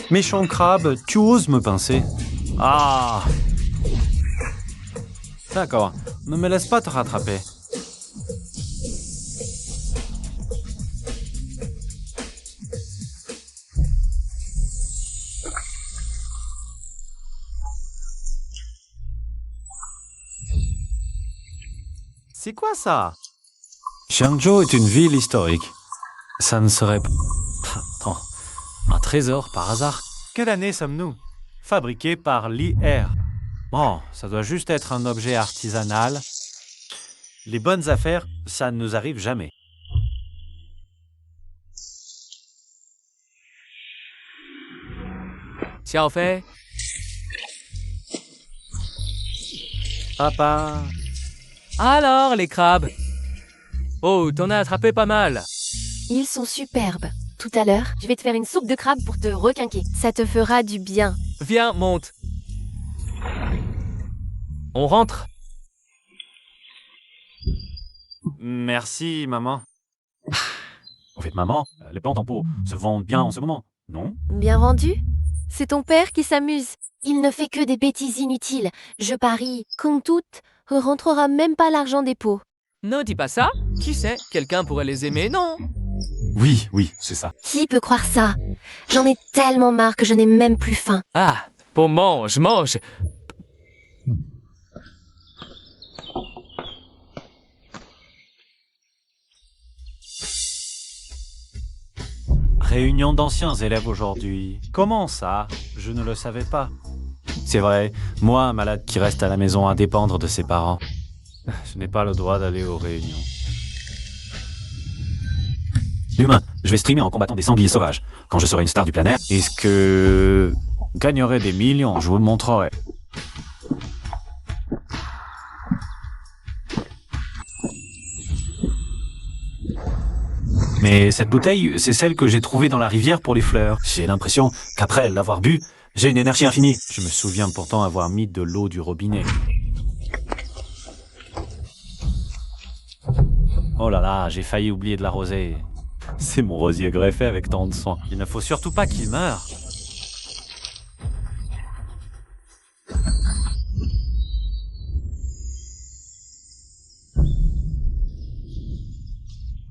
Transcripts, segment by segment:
Méchant crabe, tu oses me pincer? Ah! D'accord, ne me laisse pas te rattraper. C'est quoi ça? Xiangzhou est une ville historique. Ça ne serait pas... Attends, un trésor par hasard? Quelle année sommes-nous? Fabriqué par l'IR. Bon, ça doit juste être un objet artisanal. Les bonnes affaires, ça ne nous arrive jamais. Xiaofei, Papa... alors les crabes? Oh, t'en as attrapé pas mal. Ils sont superbes. Tout à l'heure, je vais te faire une soupe de crabe pour te requinquer. Ça te fera du bien. Viens, monte. On rentre. Merci, maman. Au fait, maman, les plantes en pot se vendent bien en ce moment, non? Bien vendu? C'est ton père qui s'amuse. Il ne fait que des bêtises inutiles. Je parie, comme toutes, rentrera même pas l'argent des pots. Ne dis pas ça. Qui sait, quelqu'un pourrait les aimer, non? Oui, c'est ça. Qui peut croire ça? J'en ai tellement marre que je n'ai même plus faim. Ah, bon, mange. Réunion d'anciens élèves aujourd'hui. Comment ça? Je ne le savais pas. C'est vrai, moi, un malade qui reste à la maison à dépendre de ses parents. Je n'ai pas le droit d'aller aux réunions. Humain, je vais streamer en combattant des sangliers sauvages. Quand je serai une star du planète, est-ce que... gagnerai des millions, je vous le montrerai. Mais cette bouteille, c'est celle que j'ai trouvée dans la rivière pour les fleurs. J'ai l'impression qu'après l'avoir bu, j'ai une énergie infinie. Je me souviens pourtant avoir mis de l'eau du robinet. Oh là là, j'ai failli oublier de l'arroser. C'est mon rosier greffé avec tant de soin. Il ne faut surtout pas qu'il meure.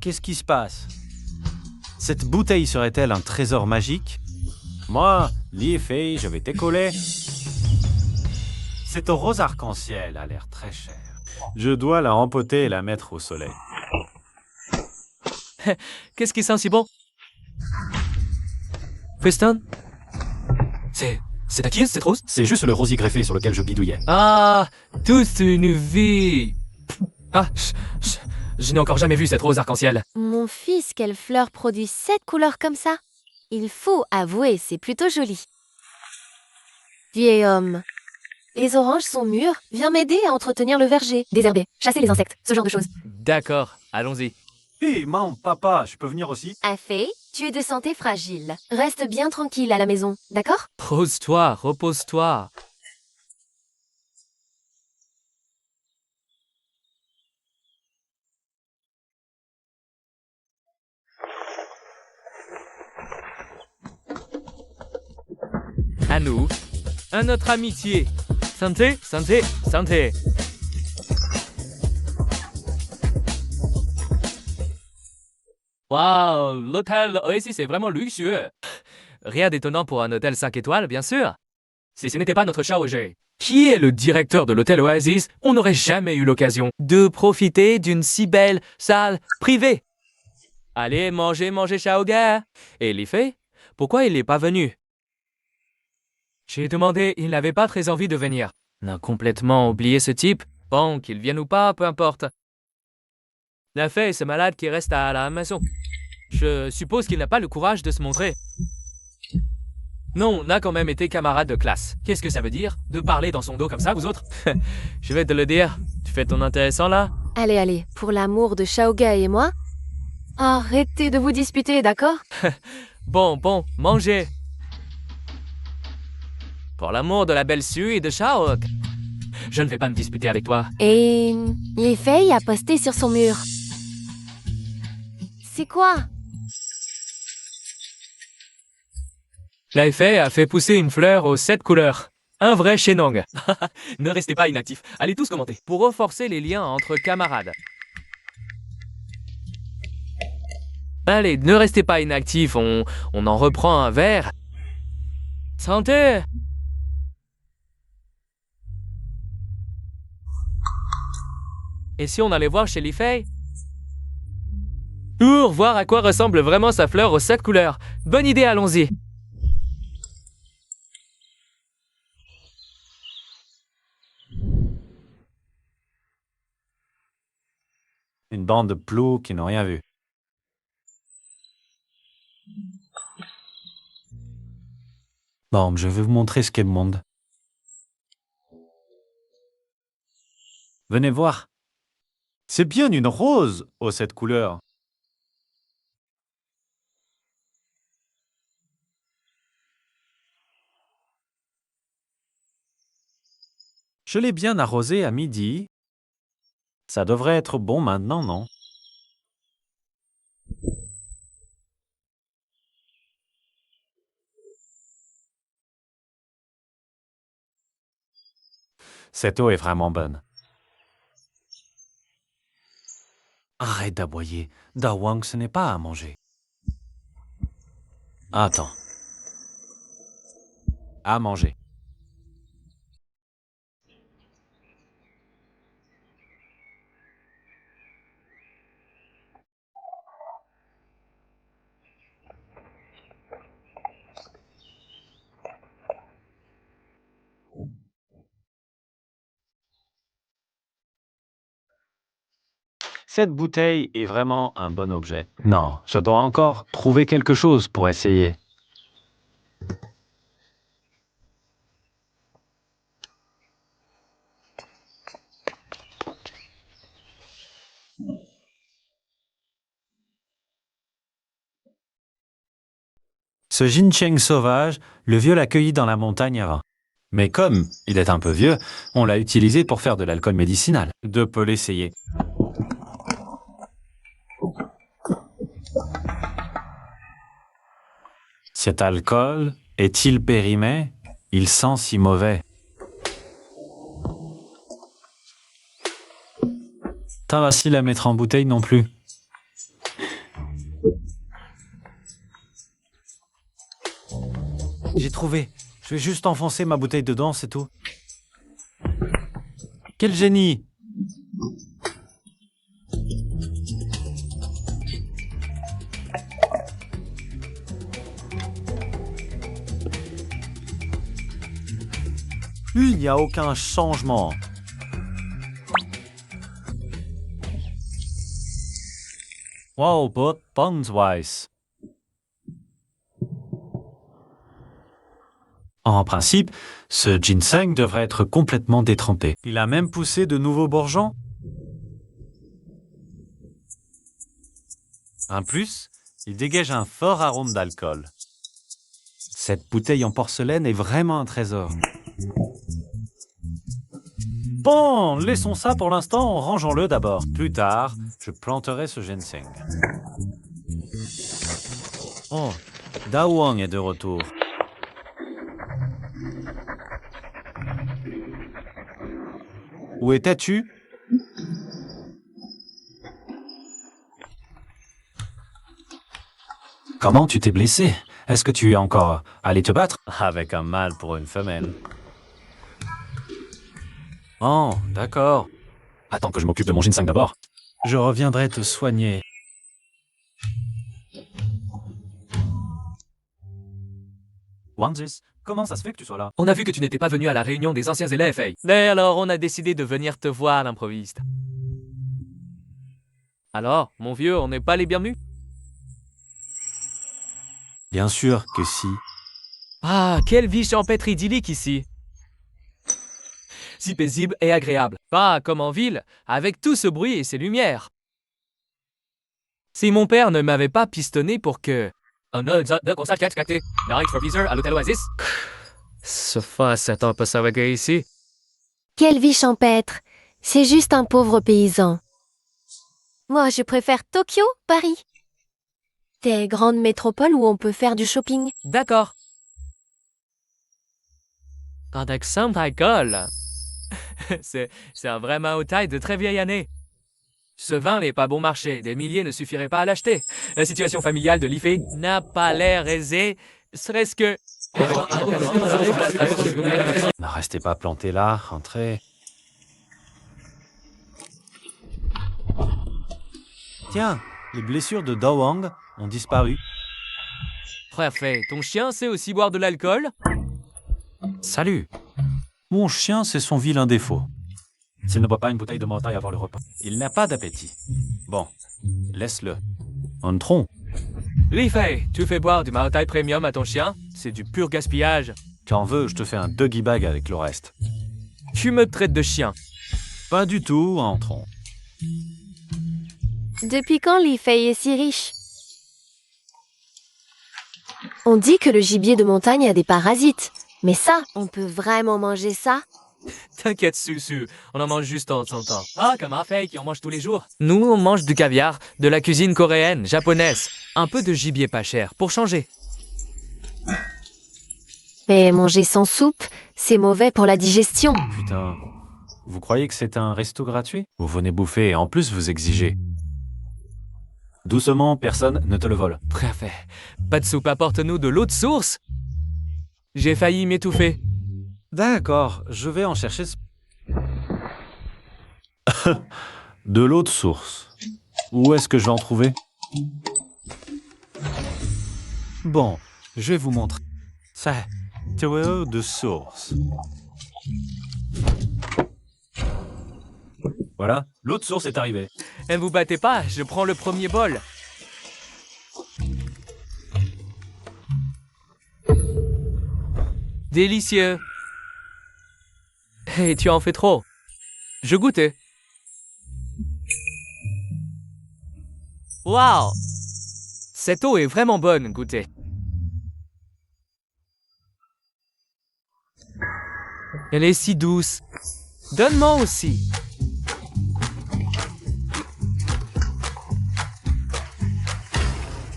Qu'est-ce qui se passe? Cette bouteille serait-elle un trésor magique? Moi, Li Fei, je vais t'écoller. Cette rose arc-en-ciel a l'air très chère. Je dois la rempoter et la mettre au soleil. Qu'est-ce qui sent si bon? Feston? C'est à qui cette rose? C'est juste le rosier greffé sur lequel je bidouillais. Ah, toute une vie. Ah, je n'ai encore jamais vu cette rose arc-en-ciel. Mon fils, quelle fleur produit 7 couleurs comme ça? Il faut avouer, c'est plutôt joli. Vieil homme. Les oranges sont mûres. Viens m'aider à entretenir le verger. Désherber, chasser les insectes, ce genre de choses. D'accord, allons-y. Hé, maman, papa, je peux venir aussi? Afei, tu es de santé fragile. Reste bien tranquille à la maison, d'accord? Repose-toi, repose-toi. À nous, à notre amitié. Santé, santé, santé. Waouh, l'hôtel Oasis est vraiment luxueux. Rien d'étonnant pour un hôtel 5 étoiles, bien sûr. Si ce n'était pas notre Xiaojie, qui est le directeur de l'hôtel Oasis, on n'aurait jamais eu l'occasion de profiter d'une si belle salle privée. Allez, mangez Xiaoga. Et Li Fei, pourquoi il n'est pas venu? J'ai demandé, il n'avait pas très envie de venir. On a complètement oublié ce type. Bon, qu'il vienne ou pas, peu importe. La Fei, ce malade qui reste à la maison. Je suppose qu'il n'a pas le courage de se montrer. Non, on a quand même été camarades de classe. Qu'est-ce que ça veut dire, de parler dans son dos comme ça, vous autres? Je vais te le dire. Tu fais ton intéressant, là? Allez, pour l'amour de Xiaoga et moi, arrêtez de vous disputer, d'accord? Bon, mangez. Pour l'amour de la belle Sue et de Xiaog. Je ne vais pas me disputer avec toi. Et Li Fei a posté sur son mur. C'est quoi? La fée a fait pousser une fleur aux 7 couleurs. Un vrai Shenong. Ne restez pas inactifs. Allez tous commenter. Pour renforcer les liens entre camarades. Allez, ne restez pas inactifs. On en reprend un verre. Santé! Et si on allait voir chez Li Fei? Pour voir à quoi ressemble vraiment sa fleur aux 7 couleurs. Bonne idée, allons-y. Une bande de ploucs qui n'ont rien vu. Bon, je vais vous montrer ce qu'est le monde. Venez voir. C'est bien une rose aux 7 couleurs. Je l'ai bien arrosé à midi. Ça devrait être bon maintenant, non? Cette eau est vraiment bonne. Arrête d'aboyer. Dawang, ce n'est pas à manger. Attends. À manger. Cette bouteille est vraiment un bon objet. Non, je dois encore trouver quelque chose pour essayer. Ce ginseng sauvage, le vieux l'a cueilli dans la montagne avant. Mais comme il est un peu vieux, on l'a utilisé pour faire de l'alcool médicinal. De peut l'essayer. Cet alcool est-il périmé? Il sent si mauvais. Pas facile à mettre en bouteille non plus. J'ai trouvé. Je vais juste enfoncer ma bouteille dedans, c'est tout. Quel génie! Il n'y a aucun changement. Wow, but Bondswise. En principe, ce ginseng devrait être complètement détrempé. Il a même poussé de nouveaux bourgeons. En plus, il dégage un fort arôme d'alcool. Cette bouteille en porcelaine est vraiment un trésor. Bon, laissons ça pour l'instant, rangeons-le d'abord. Plus tard, je planterai ce ginseng. Oh, Dawang est de retour. Où étais-tu? Comment tu t'es blessé? Est-ce que tu es encore allé te battre? Avec un mâle pour une femelle. Oh, d'accord. Attends que je m'occupe de mon ginseng d'abord. Je reviendrai te soigner. Wanzis, comment ça se fait que tu sois là? On a vu que tu n'étais pas venu à la réunion des anciens élèves, hey. Et alors, on a décidé de venir te voir à l'improviste. Alors, mon vieux, on n'est pas les bienvenus? Bien sûr que si. Ah, quelle vie champêtre idyllique ici. Si paisible et agréable. Pas comme en ville, avec tout ce bruit et ces lumières. Si mon père ne m'avait pas pistonné pour que... Se fasse un peu savaguer ici. Quelle vie champêtre! C'est juste un pauvre paysan. Moi, je préfère Tokyo, Paris. Des grandes métropoles où on peut faire du shopping. D'accord. Grand exemple d'alcool. C'est un vrai Maotai de très vieille année. Ce vin n'est pas bon marché, des milliers ne suffiraient pas à l'acheter. La situation familiale de Li n'a pas l'air aisée, serait-ce que... Ne restez pas planté là, rentrez. Tiens, les blessures de Dawang ont disparu. Parfait, ton chien sait aussi boire de l'alcool? Salut. Mon chien, c'est son vilain défaut. S'il ne boit pas une bouteille de Maotai avant le repas, il n'a pas d'appétit. Bon, laisse-le. Entrons. Li Fei, tu fais boire du Maotai Premium à ton chien? C'est du pur gaspillage. T'en veux, je te fais un doggy bag avec le reste. Tu me traites de chien. Pas du tout, entrons. Depuis quand Li Fei est si riche? On dit que le gibier de montagne a des parasites. Mais ça, on peut vraiment manger ça? T'inquiète, Susu, on en mange juste en temps en temps. Ah, comme un fake, qui en mange tous les jours. Nous, on mange du caviar, de la cuisine coréenne, japonaise, un peu de gibier pas cher, pour changer. Mais manger sans soupe, c'est mauvais pour la digestion. Putain, vous croyez que c'est un resto gratuit? Vous venez bouffer et en plus vous exigez. Doucement, personne ne te le vole. Parfait. Pas de soupe, apporte-nous de l'eau de source. J'ai failli m'étouffer. D'accord, je vais en chercher. De l'eau de source. Où est-ce que je vais en trouver? Bon, je vais vous montrer. Ça, de l'eau de source. Voilà, l'eau de source est arrivée. Ne vous battez pas, je prends le premier bol. Délicieux. Hey, tu en fais trop. Je goûtais. Waouh! Cette eau est vraiment bonne, goûtez. Elle est si douce. Donne-moi aussi.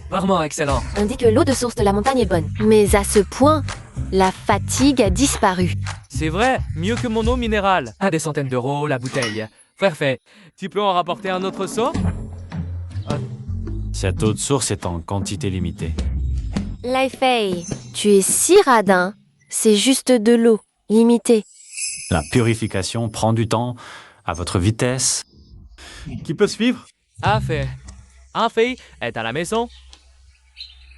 Vraiment excellent. On dit que l'eau de source de la montagne est bonne. Mais à ce point, la fatigue a disparu. C'est vrai, mieux que mon eau minérale. À des centaines d'euros la bouteille. Parfait. Tu peux en rapporter un autre seau? Cette eau de source est en quantité limitée. Li Fei, tu es si radin. C'est juste de l'eau, limitée. La purification prend du temps, à votre vitesse. Qui peut suivre? Afei. Afei est à la maison.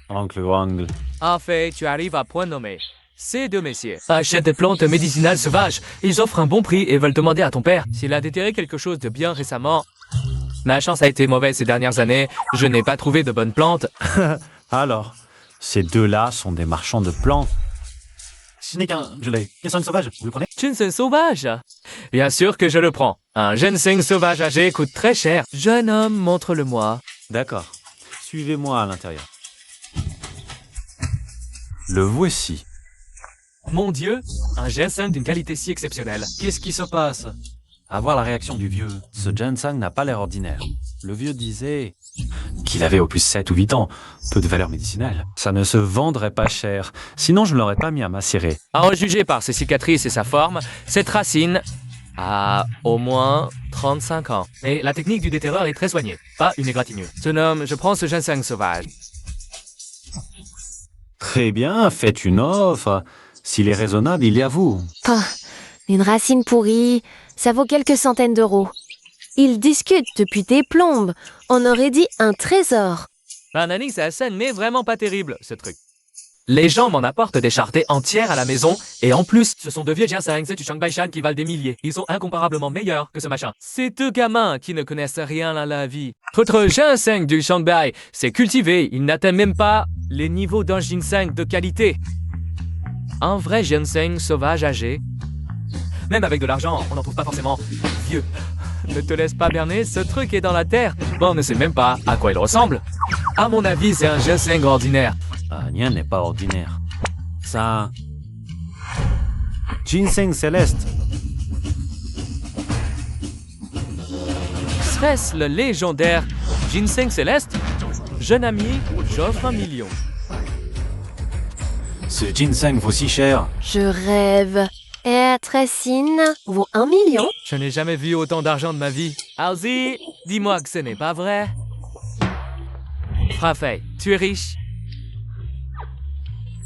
Oncle Wang. Afei, tu arrives à point nommé. Ces deux messieurs achètent des plantes médicinales sauvages. Ils offrent un bon prix et veulent demander à ton père s'il a déterré quelque chose de bien récemment. Ma chance a été mauvaise ces dernières années. Je n'ai pas trouvé de bonnes plantes. Alors, ces deux-là sont des marchands de plantes. Ce n'est qu'un ginseng sauvage, vous le prenez? Ginseng sauvage? Bien sûr que je le prends. Un ginseng sauvage âgé coûte très cher. Jeune homme, montre-le-moi. D'accord. Suivez-moi à l'intérieur. Le voici. Mon Dieu, un ginseng d'une qualité si exceptionnelle. Qu'est-ce qui se passe? À voir la réaction du vieux. Ce ginseng n'a pas l'air ordinaire. Le vieux disait qu'il avait au plus 7 ou 8 ans. Peu de valeur médicinale. Ça ne se vendrait pas cher. Sinon, je ne l'aurais pas mis à macérer. À en juger par ses cicatrices et sa forme, cette racine a au moins 35 ans. Mais la technique du déterreur est très soignée, pas une égratignure. Jeune homme, je prends ce ginseng sauvage. Très bien, faites une offre. S'il est raisonnable, il est à vous. Ah, une racine pourrie, ça vaut quelques centaines d'euros. Ils discutent depuis des plombes. On aurait dit un trésor. Banani, c'est scène, mais vraiment pas terrible, ce truc. Les gens m'en apportent des charretées entières à la maison, et en plus, ce sont de vieux ginseng, c'est du Shanghai-shan qui valent des milliers. Ils sont incomparablement meilleurs que ce machin. C'est deux gamins qui ne connaissent rien à la vie. Votre ginseng du Shanghai, c'est cultivé, il n'atteint même pas les niveaux d'un ginseng de qualité. Un vrai ginseng sauvage âgé. Même avec de l'argent, on n'en trouve pas forcément vieux. Ne te laisse pas berner, ce truc est dans la terre. Bon, on ne sait même pas à quoi il ressemble. À mon avis, c'est un ginseng ordinaire. Ah, rien n'est pas ordinaire. Ça... Ginseng céleste. Serait-ce le légendaire ginseng céleste? Jeune ami, j'offre 1 million. Ce ginseng vaut si cher. Je rêve. Et Tracine vaut 1 million. Je n'ai jamais vu autant d'argent de ma vie. Alzi, dis-moi que ce n'est pas vrai. Frafey, tu es riche.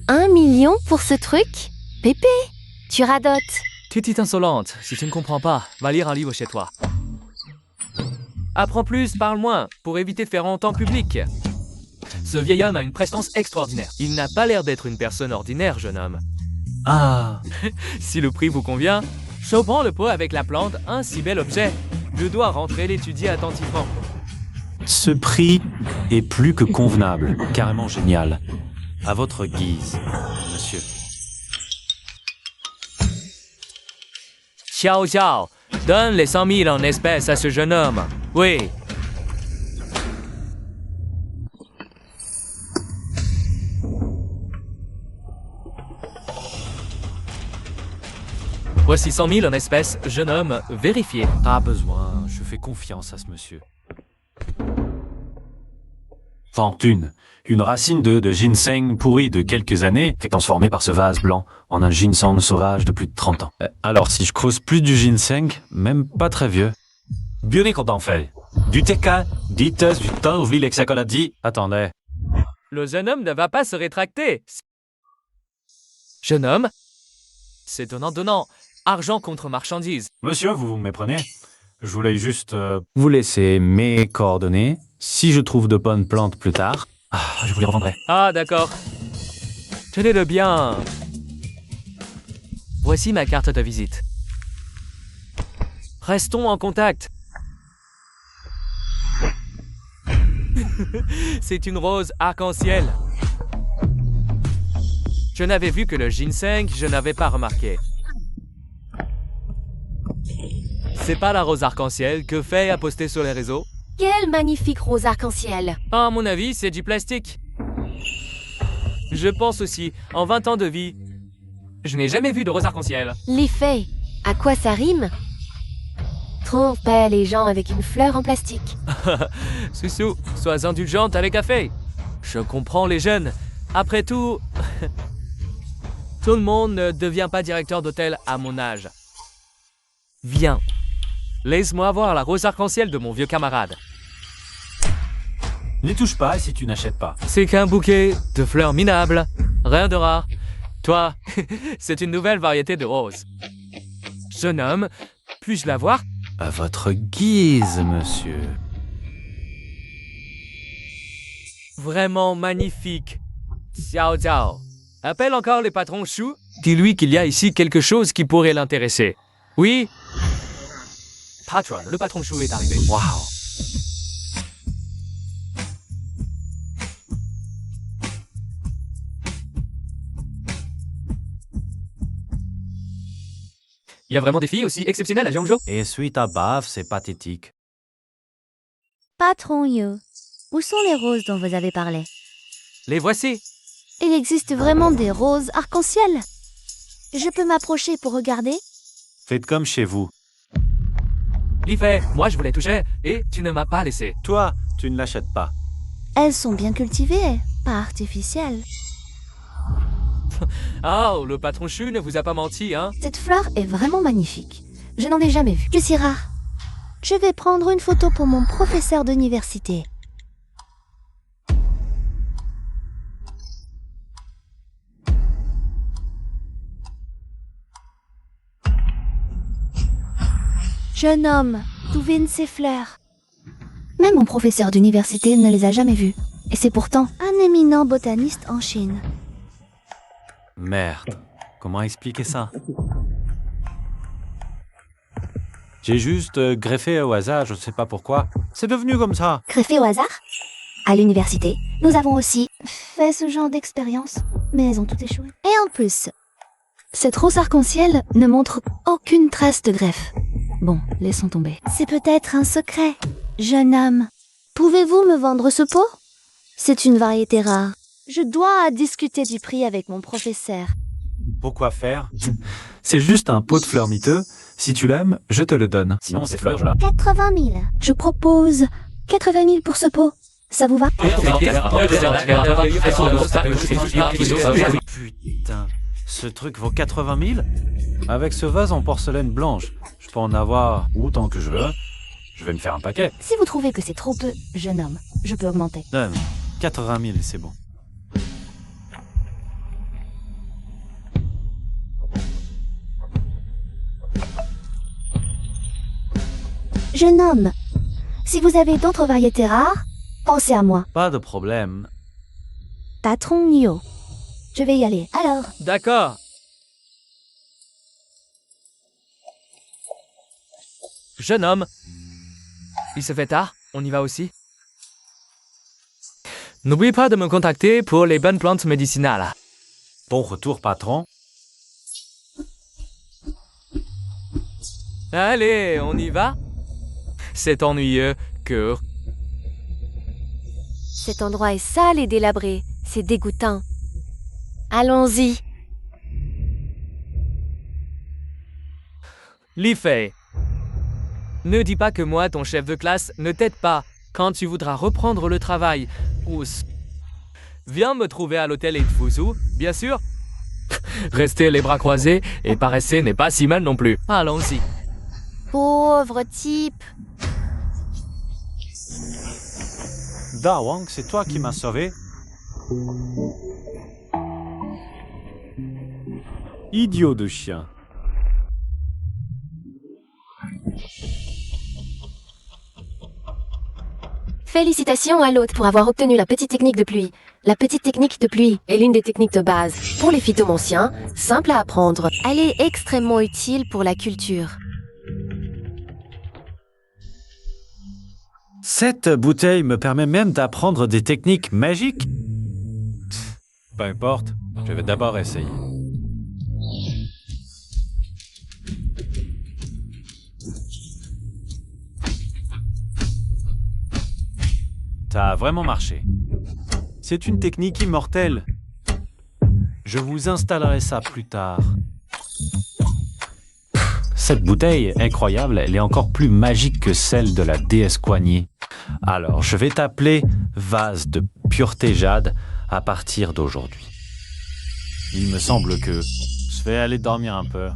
1 million pour ce truc? Pépé, tu radotes. Petite insolente, si tu ne comprends pas, va lire un livre chez toi. Apprends plus, parle moins, pour éviter de faire honte en public. Ce vieil homme a une prestance extraordinaire. Il n'a pas l'air d'être une personne ordinaire, jeune homme. Ah, Si le prix vous convient, je prends le pot avec la plante, un si bel objet. Je dois rentrer l'étudier attentivement. ce prix est plus que convenable. Carrément génial. À votre guise, monsieur. Ciao, ciao. Donne les 100 000 en espèces à ce jeune homme. Oui. Voici 100 000 en espèces, jeune homme, vérifié. Pas besoin, je fais confiance à ce monsieur. Fortune. Une racine de ginseng pourrie de quelques années est transformée par ce vase blanc en un ginseng sauvage de plus de 30 ans. Alors si je creuse plus du ginseng, même pas très vieux. Bionique qu'on en fait. Du TK, dites du Torville hexacoladi. Attendez. Le jeune homme ne va pas se rétracter. Jeune homme, c'est donnant-donnant. Argent contre marchandise. Monsieur, vous vous méprenez? Je voulais juste vous laisser mes coordonnées. Si je trouve de bonnes plantes plus tard, je vous les revendrai. Ah, d'accord. Tenez-le bien. Voici ma carte de visite. Restons en contact. C'est une rose arc-en-ciel. Je n'avais vu que le ginseng, je n'avais pas remarqué. C'est pas la rose arc-en-ciel que Faye a posté sur les réseaux. Quelle magnifique rose arc-en-ciel. À mon avis, c'est du plastique. Je pense aussi, en 20 ans de vie, je n'ai jamais vu de rose arc-en-ciel. L'effet, à quoi ça rime? Trouve pas les gens avec une fleur en plastique. Soussou, sois indulgente avec café. Je comprends les jeunes. Après tout, tout le monde ne devient pas directeur d'hôtel à mon âge. Viens, laisse-moi voir la rose arc-en-ciel de mon vieux camarade. N'y touche pas si tu n'achètes pas. C'est qu'un bouquet de fleurs minables. Rien de rare. Toi, c'est une nouvelle variété de roses. Jeune homme, puis-je la voir? À votre guise, monsieur. Vraiment magnifique. Ciao, ciao. Appelle encore les patrons Chou. Dis-lui qu'il y a ici quelque chose qui pourrait l'intéresser. Oui? Patron, le patron Chou est arrivé. Waouh. Il y a vraiment des filles aussi exceptionnelles à Jeongjo? Et suite à bave, c'est pathétique. Patron Yo, où sont les roses dont vous avez parlé? Les voici. Il existe vraiment des roses arc-en-ciel? Je peux m'approcher pour regarder? Faites comme chez vous. L'effet, moi je voulais toucher et tu ne m'as pas laissé. Toi, tu ne l'achètes pas. Elles sont bien cultivées, pas artificielles. Oh, le patron Chou ne vous a pas menti, hein? Cette fleur est vraiment magnifique. Je n'en ai jamais vu. Je suis rare. Je vais prendre une photo pour mon professeur d'université. Jeune homme, d'où viennent ces fleurs? Même mon professeur d'université ne les a jamais vues. Et c'est pourtant Un éminent botaniste en Chine. Merde. Comment expliquer ça? J'ai juste greffé au hasard, je ne sais pas pourquoi. C'est devenu comme ça. greffé au hasard. À l'université, nous avons aussi fait ce genre d'expérience, mais elles ont toutes échoué. Et en plus, Cette rose arc-en-ciel ne montre aucune trace de greffe. Bon, laissons tomber. c'est peut-être un secret. Jeune homme, pouvez-vous me vendre ce pot? C'est une variété rare. Je dois discuter du prix avec mon professeur. Pourquoi faire? C'est juste un pot de fleurs miteux. Si tu l'aimes, je te le donne. Sinon, ces fleurs là. 80 000. Je propose 80 000 pour ce pot. Ça vous va? Putain, ce truc vaut 80 000? Avec ce vase en porcelaine blanche, je peux en avoir autant que je veux. Je vais me faire un paquet. Si vous trouvez que c'est trop peu, jeune homme, je peux augmenter. Non, 80 000, c'est bon. Jeune homme, si vous avez d'autres variétés rares, pensez à moi. Pas de problème. Patron Nio. Je vais y aller. Alors, D'accord. Jeune homme. Il se fait tard, on y va aussi. N'oublie pas de me contacter pour les bonnes plantes médicinales. Bon retour, patron. Allez, on y va? C'est ennuyeux que... Cet endroit est sale et délabré. C'est dégoûtant. Allons-y. Li-Fei, ne dis pas que moi, ton chef de classe, ne t'aide pas quand tu voudras reprendre le travail. Viens me trouver à l'hôtel Eidfusu, bien sûr. Rester les bras croisés et paresser n'est pas si mal non plus. Allons-y. Pauvre type. Dawang, c'est toi qui m'as sauvé? Idiot de chien. Félicitations à l'hôte pour avoir obtenu la petite technique de pluie. La petite technique de pluie est l'une des techniques de base pour les phytomanciens, simple à apprendre. Elle est extrêmement utile pour la culture. Cette bouteille me permet même d'apprendre des techniques magiques. Peu importe, je vais d'abord essayer. Ça a vraiment marché. C'est une technique immortelle. Je vous installerai ça plus tard. Cette bouteille, incroyable, elle est encore plus magique que celle de la déesse Kuan-Yi. Alors, je vais t'appeler vase de pureté jade à partir d'aujourd'hui. Il me semble que je vais aller dormir un peu.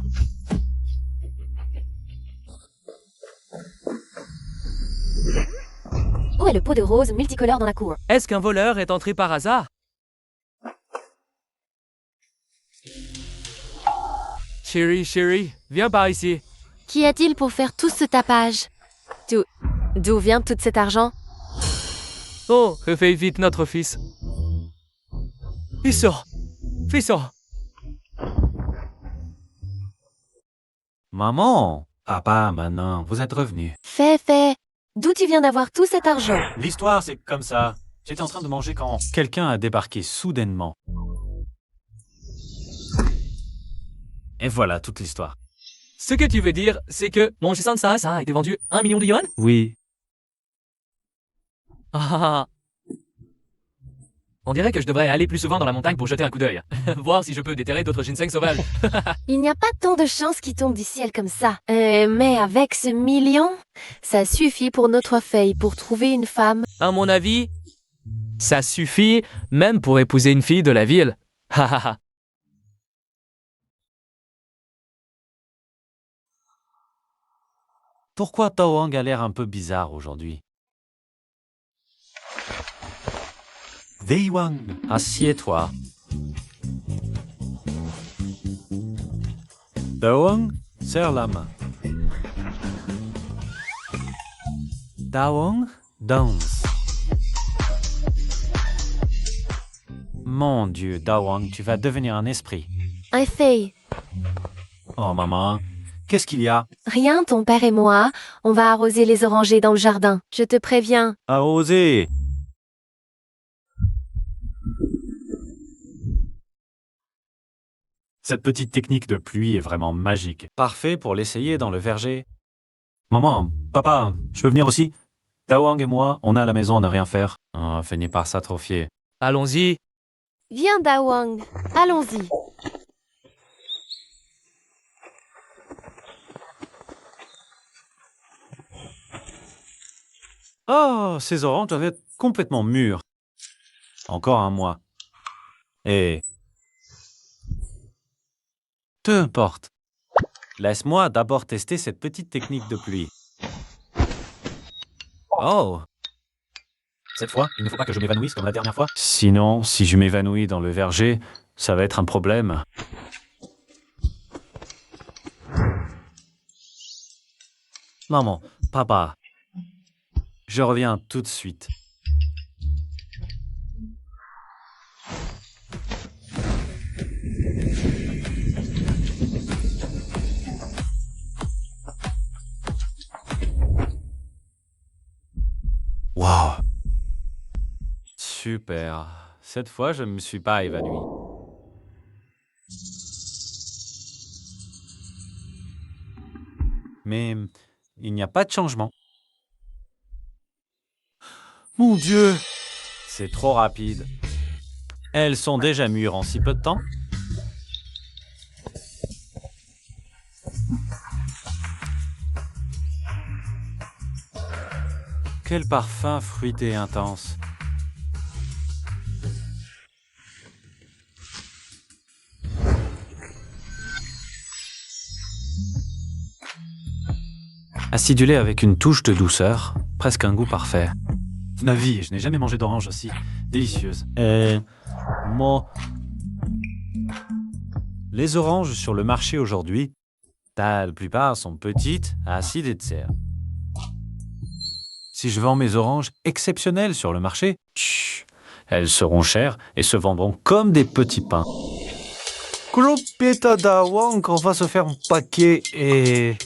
Où est le pot de rose multicolore dans la cour? Est-ce qu'un voleur est entré par hasard? Chérie, viens par ici. Qu'y a-t-il pour faire tout ce tapage? D'où vient tout cet argent? Oh, fais vite notre fils. Fils. Maman! Papa, maintenant, vous êtes revenu. Fais. D'où tu viens d'avoir tout cet argent? L'histoire, c'est comme ça. J'étais en train de manger quand quelqu'un a débarqué soudainement. Et voilà toute l'histoire. Ce que tu veux dire, c'est que mon G100 ça a été vendu 1 million de yuan? Oui. Ah. On dirait que je devrais aller plus souvent dans la montagne pour jeter un coup d'œil. Voir si je peux déterrer d'autres ginseng sauvages. Il n'y a pas tant de chances qui tombent du ciel comme ça. Mais avec ce million, ça suffit pour notre fille pour trouver une femme. À mon avis, ça suffit même pour épouser une fille de la ville. Hahaha. Pourquoi Tawang a l'air un peu bizarre aujourd'hui? Wei-Wang, assieds-toi. Tawang, serre la main. Tawang, danse. Mon Dieu, Dawang, tu vas devenir un esprit. Un fée. Oh maman, qu'est-ce qu'il y a? Rien, ton père et moi, on va arroser les orangers dans le jardin. Je te préviens. Arrosé. Cette petite technique de pluie est vraiment magique. Parfait pour l'essayer dans le verger. Maman, papa, je peux venir aussi? Tawang et moi, on est à la maison, on n'a rien faire. On finit par s'atrophier. Allons-y. Viens, Dawang. Allons-y. Oh, ces oranges doivent être complètement mûr. Encore un mois. Et... peu importe. Laisse-moi d'abord tester cette petite technique de pluie. Oh! Cette fois, il ne faut pas que je m'évanouisse comme la dernière fois. Sinon, si je m'évanouis dans le verger, ça va être un problème. Maman, papa, je reviens tout de suite. Wow! Super. Cette fois, je ne me suis pas évanoui. Mais il n'y a pas de changement. Mon Dieu! C'est trop rapide. Elles sont déjà mûres en si peu de temps? Quel parfum fruité intense. Acidulé avec une touche de douceur, presque un goût parfait. Ma vie, je n'ai jamais mangé d'orange aussi délicieuse. Moi... Les oranges sur le marché aujourd'hui, la plupart sont petites, acides et de serre. Si je vends mes oranges exceptionnelles sur le marché, elles seront chères et se vendront comme des petits pains. Clopeta d'Awang, on va se faire un paquet et...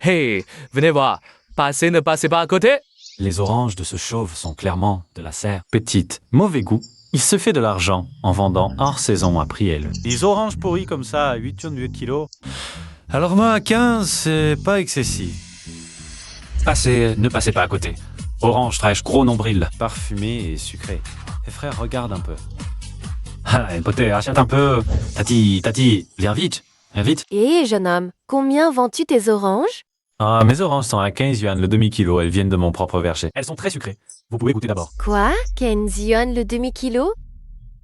Hey, venez voir. Passez, ne passez pas à côté. Les oranges de ce chauve sont clairement de la serre. Petite, mauvais goût. Il se fait de l'argent en vendant hors saison à prix élevé. Des oranges pourries comme ça à 8 yuan le kilo. Alors moi, à 15, c'est pas excessif. Passez, ne passez pas à côté. Orange fraîche, gros nombril. Parfumé et sucré. Et frère, regarde un peu. Ah, poté, achète un peu. Tati, viens vite. Viens vite. Hé, jeune homme, combien vends-tu tes oranges? Ah, mes oranges sont à 15 yuan le demi-kilo. Elles viennent de mon propre verger. Elles sont très sucrées. Vous pouvez goûter d'abord. Quoi? 15 yuan le demi-kilo?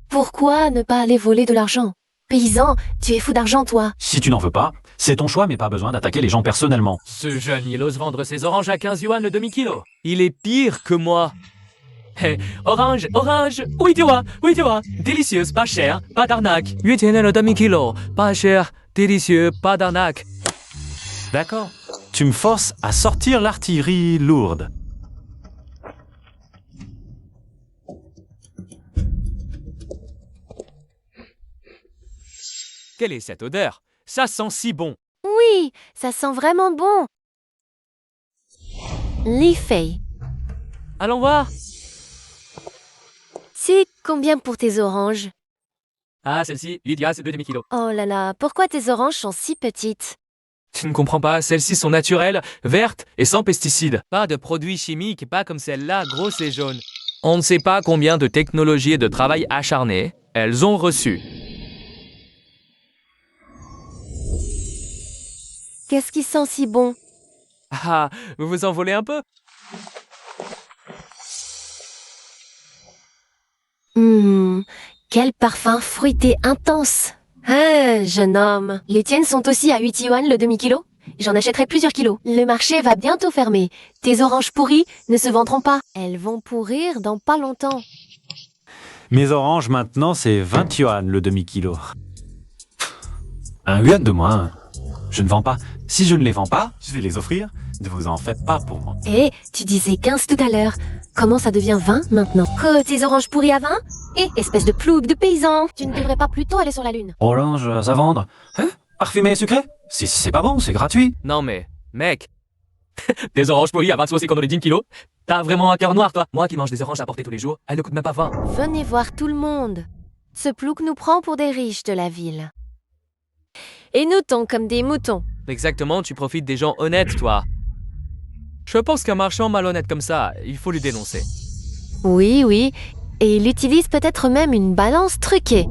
Pourquoi ne pas aller voler de l'argent? Paysan, tu es fou d'argent, toi. Si tu n'en veux pas, c'est ton choix, mais pas besoin d'attaquer les gens personnellement. Ce jeune, il ose vendre ses oranges à 15 yuan le demi-kilo. Il est pire que moi. Hé, orange, oui tu vois, délicieuse, pas cher, pas d'arnaque. 8 yuan le demi-kilo, pas cher, délicieux, pas d'arnaque. D'accord. Tu me forces à sortir l'artillerie lourde. Quelle est cette odeur? Ça sent si bon. Oui, ça sent vraiment bon. Li Fei, Allons voir. c'est combien pour tes oranges? Ah, celle-ci, Lydia, c'est 2 demi-kilos. Oh là là, pourquoi tes oranges sont si petites? Tu ne comprends pas, celles-ci sont naturelles, vertes et sans pesticides. Pas de produits chimiques, pas comme celle-là, grosse et jaune. On ne sait pas combien de technologies et de travail acharné elles ont reçu. Qu'est-ce qui sent si bon? Ah, vous vous en volez un peu? Quel parfum fruité intense. Ah, jeune homme, les tiennes sont aussi à 8 yuan le demi-kilo? J'en achèterai plusieurs kilos. Le marché va bientôt fermer. Tes oranges pourries ne se vendront pas. Elles vont pourrir dans pas longtemps. Mes oranges maintenant, c'est 20 yuan le demi-kilo. Un yuan de moins. Je ne vends pas. Si je ne les vends pas, je vais les offrir. Ne vous en faites pas pour moi. Eh, tu disais 15 tout à l'heure. Comment ça devient 20 maintenant? Oh, tes oranges pourries à 20? Eh, espèce de plouc de paysan. Tu ne devrais pas plutôt aller sur la lune. Orange à vendre. Hein? Parfumé et sucré? Si c'est pas bon, c'est gratuit. Non mais, mec, des oranges polies à 20 comme les 10 kilos? T'as vraiment un cœur noir, toi? Moi qui mange des oranges à porter tous les jours, elles ne coûtent même pas 20. Venez voir tout le monde. Ce plouc nous prend pour des riches de la ville. Et nous tons comme des moutons. Exactement, tu profites des gens honnêtes, toi. Je pense qu'un marchand malhonnête comme ça, il faut lui dénoncer. Oui, et il utilise peut-être même une balance truquée.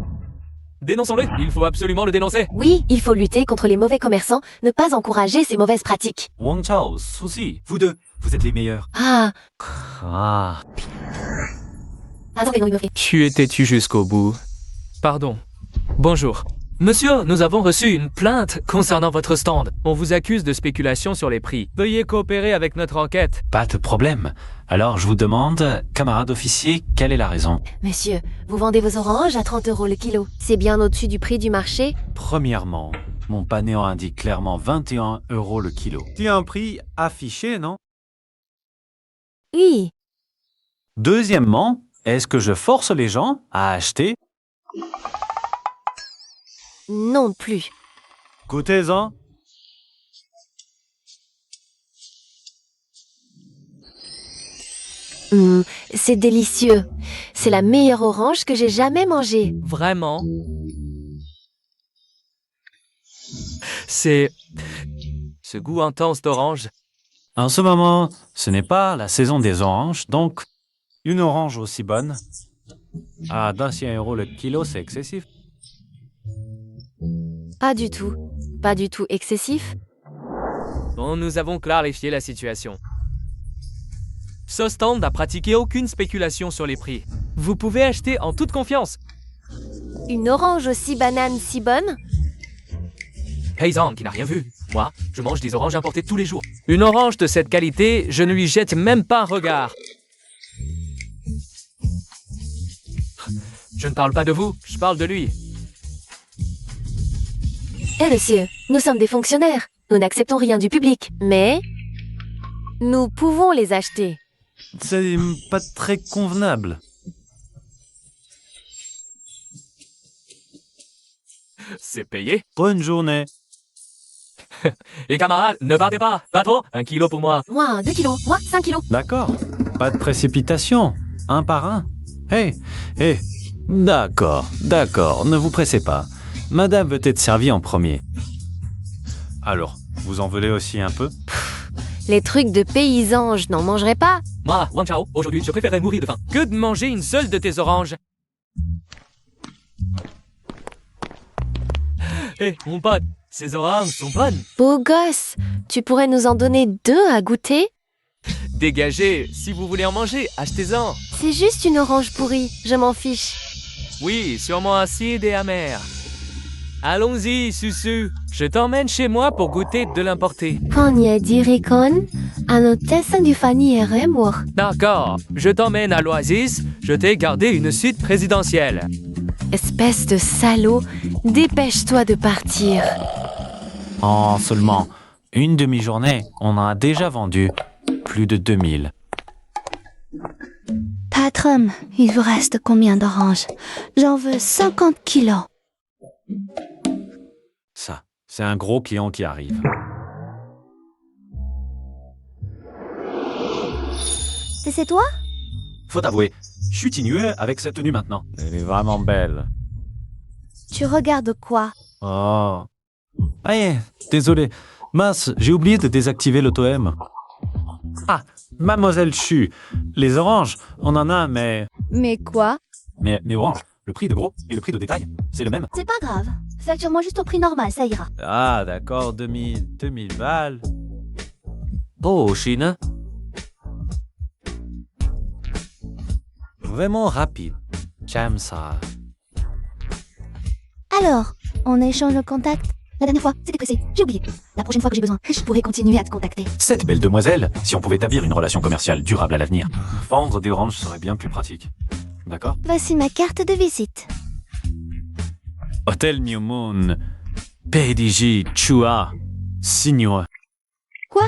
Dénonçons-le. Il faut absolument le dénoncer. Oui, il faut lutter contre les mauvais commerçants, ne pas encourager ces mauvaises pratiques. Wang Chao, Suzy, vous deux, vous êtes les meilleurs. Ah, Ah, attendez, non, il me fait. Tu étais têtu jusqu'au bout. Pardon. Bonjour. Monsieur, nous avons reçu une plainte concernant votre stand. On vous accuse de spéculation sur les prix. Veuillez coopérer avec notre enquête. pas de problème. Alors je vous demande, camarade officier, quelle est la raison? Monsieur, vous vendez vos oranges à 30 € le kilo. C'est bien au-dessus du prix du marché. Premièrement, mon panier indique clairement 21 € le kilo. C'est un prix affiché, non? Oui. Deuxièmement, est-ce que je force les gens à acheter? Non plus. Goûtez-en. C'est délicieux. C'est la meilleure orange que j'ai jamais mangée. Vraiment? C'est... ce goût intense d'orange. En ce moment, ce n'est pas la saison des oranges, donc une orange aussi bonne. À 21 € le kilo, c'est excessif. Pas du tout. Pas du tout excessif. Bon, nous avons clarifié la situation. Ce stand n'a pratiqué aucune spéculation sur les prix. Vous pouvez acheter en toute confiance. Une orange aussi banane si bonne? Paysan qui n'a rien vu. Moi, je mange des oranges importées tous les jours. Une orange de cette qualité, je ne lui jette même pas un regard. Je ne parle pas de vous, je parle de lui. Eh monsieur, nous sommes des fonctionnaires. Nous n'acceptons rien du public. Mais nous pouvons les acheter. C'est pas très convenable. C'est payé. Bonne journée. Et camarades, ne partez pas. Pas trop, 1 kilo pour moi. Moi, 2 kilos. Moi, 5 kilos. D'accord. Pas de précipitation. Un par un. Hé, hé. D'accord, d'accord. Ne vous pressez pas. Madame veut être servie en premier. Alors, vous en voulez aussi un peu? Les trucs de paysans, je n'en mangerai pas. Moi, Wang Chao, aujourd'hui, je préférerais mourir de faim que de manger une seule de tes oranges. Hé, mon pote, ces oranges sont bonnes. Beau gosse, tu pourrais nous en donner 2 à goûter? Dégagez, si vous voulez en manger, achetez-en. C'est juste une orange pourrie, je m'en fiche. Oui, sûrement acide et amer. Allons-y, Susu. Je t'emmène chez moi pour goûter de l'importé. Quand y a diricon, un hôtesse du Fanny est remor. D'accord, je t'emmène à l'Oasis. Je t'ai gardé une suite présidentielle. Espèce de salaud, dépêche-toi de partir. En seulement une demi-journée, on en a déjà vendu plus de 2000. Patron, il vous reste combien d'oranges? J'en veux 50 kilos. Ça, c'est un gros client qui arrive. C'est toi? Faut avouer, je suis tignueux avec cette tenue maintenant. Elle est vraiment belle. Tu regardes quoi? Oh. Ah, désolé. Mince, j'ai oublié de désactiver l'auto-aim. Ah, mademoiselle Chu, les oranges, on en a, mais... Mais quoi? Mais oranges, le prix de gros et le prix de détail, c'est le même. C'est pas grave. Facture-moi juste au prix normal, ça ira. Ah, d'accord, 2000 balles. Oh, Chine. Vraiment rapide. J'aime ça. Alors, on échange le contact? La dernière fois, c'était pressé, j'ai oublié. La prochaine fois que j'ai besoin, je pourrai continuer à te contacter. Cette belle demoiselle, si on pouvait établir une relation commerciale durable à l'avenir, vendre des oranges serait bien plus pratique. D'accord? Voici ma carte de visite. Hôtel New Moon, PDG Chua, Signor. Quoi?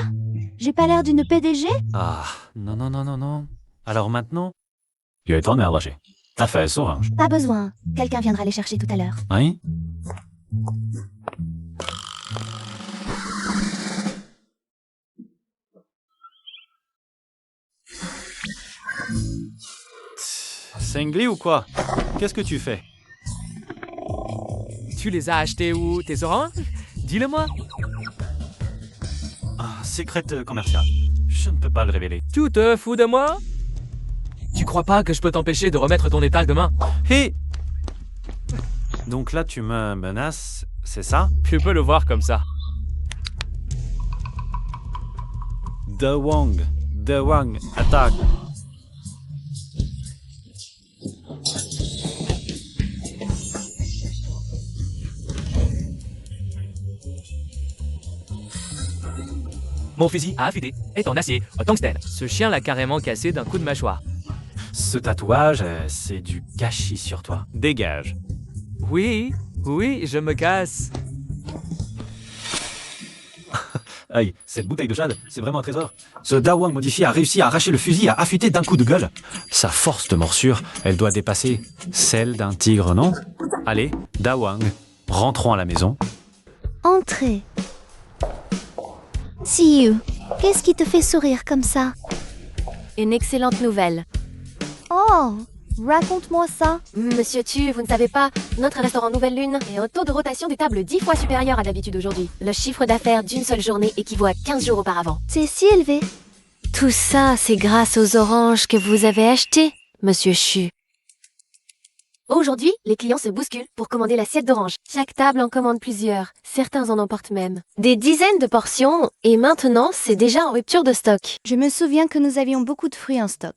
J'ai pas l'air d'une PDG? Ah, non. Alors maintenant? Tu es ton lâché. Ta fesse orange. Pas besoin. Quelqu'un viendra les chercher tout à l'heure. Hein? Cinglé ou quoi? Qu'est-ce que tu fais? Tu les as achetés où, tes oranges? Dis-le-moi. Ah, secret commercial. Je ne peux pas le révéler. Tu te fous de moi? Tu crois pas que je peux t'empêcher de remettre ton étal demain? Hé! Donc là, tu me menaces, c'est ça? Tu peux le voir comme ça. De Wang, attaque. Mon fusil à affûter est en acier, au tungstène. Ce chien l'a carrément cassé d'un coup de mâchoire. Ce tatouage, c'est du gâchis sur toi. Dégage. Oui, je me casse. Aïe, cette bouteille de jade, c'est vraiment un trésor. Ce Dawang modifié a réussi à arracher le fusil à affûter d'un coup de gueule. Sa force de morsure, elle doit dépasser celle d'un tigre, non? Allez, Dawang, rentrons à la maison. Entrez. Siyu, qu'est-ce qui te fait sourire comme ça? Une excellente nouvelle. Oh, raconte-moi ça. Monsieur Tu, vous ne savez pas, notre restaurant Nouvelle Lune est un taux de rotation des tables 10 fois supérieur à d'habitude aujourd'hui. Le chiffre d'affaires d'une seule journée équivaut à 15 jours auparavant. C'est si élevé. Tout ça, c'est grâce aux oranges que vous avez achetées, Monsieur Chu. Aujourd'hui, les clients se bousculent pour commander l'assiette d'oranges. Chaque table en commande plusieurs, certains en emportent même. Des dizaines de portions, et maintenant, c'est déjà en rupture de stock. Je me souviens que nous avions beaucoup de fruits en stock.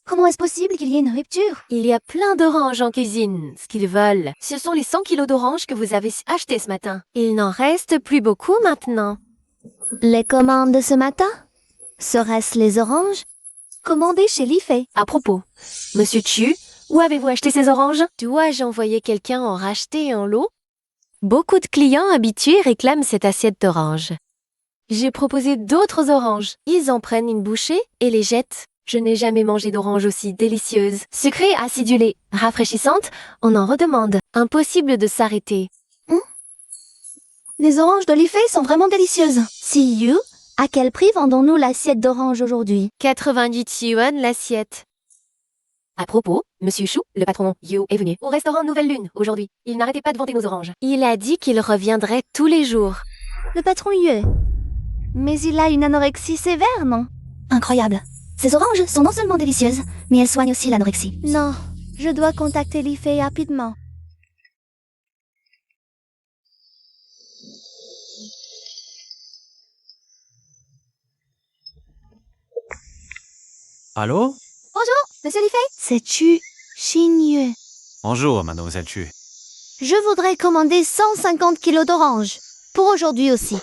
Comment est-ce possible qu'il y ait une rupture? Il y a plein d'oranges en cuisine. Ce qu'ils veulent, ce sont les 100 kilos d'oranges que vous avez achetés ce matin. Il n'en reste plus beaucoup maintenant. Les commandes de ce matin? Serait-ce les oranges? Commandées chez Lifei. À propos, Monsieur Chu, où avez-vous acheté ces oranges? Dois-je envoyer quelqu'un en racheter en lot? Beaucoup de clients habitués réclament cette assiette d'oranges. J'ai proposé d'autres oranges. Ils en prennent une bouchée et les jettent. Je n'ai jamais mangé d'orange aussi délicieuse. Sucrée, acidulée, rafraîchissante, on en redemande. Impossible de s'arrêter. Les oranges de Lifei sont vraiment délicieuses. Siyu, à quel prix vendons-nous l'assiette d'orange aujourd'hui? 98 yuan l'assiette. À propos, Monsieur Chou, le patron Yu, est venu au restaurant Nouvelle Lune aujourd'hui. Il n'arrêtait pas de vanter nos oranges. Il a dit qu'il reviendrait tous les jours. Le patron Yue. Mais il a une anorexie sévère, non? Incroyable. Ces oranges sont non seulement délicieuses, mais elles soignent aussi l'anorexie. Non, je dois contacter Lifei rapidement. Allô? Bonjour, Monsieur Lifei. C'est Chu Xinyu. Bonjour, mademoiselle Chu. Je voudrais commander 150 kilos d'oranges. Pour aujourd'hui aussi.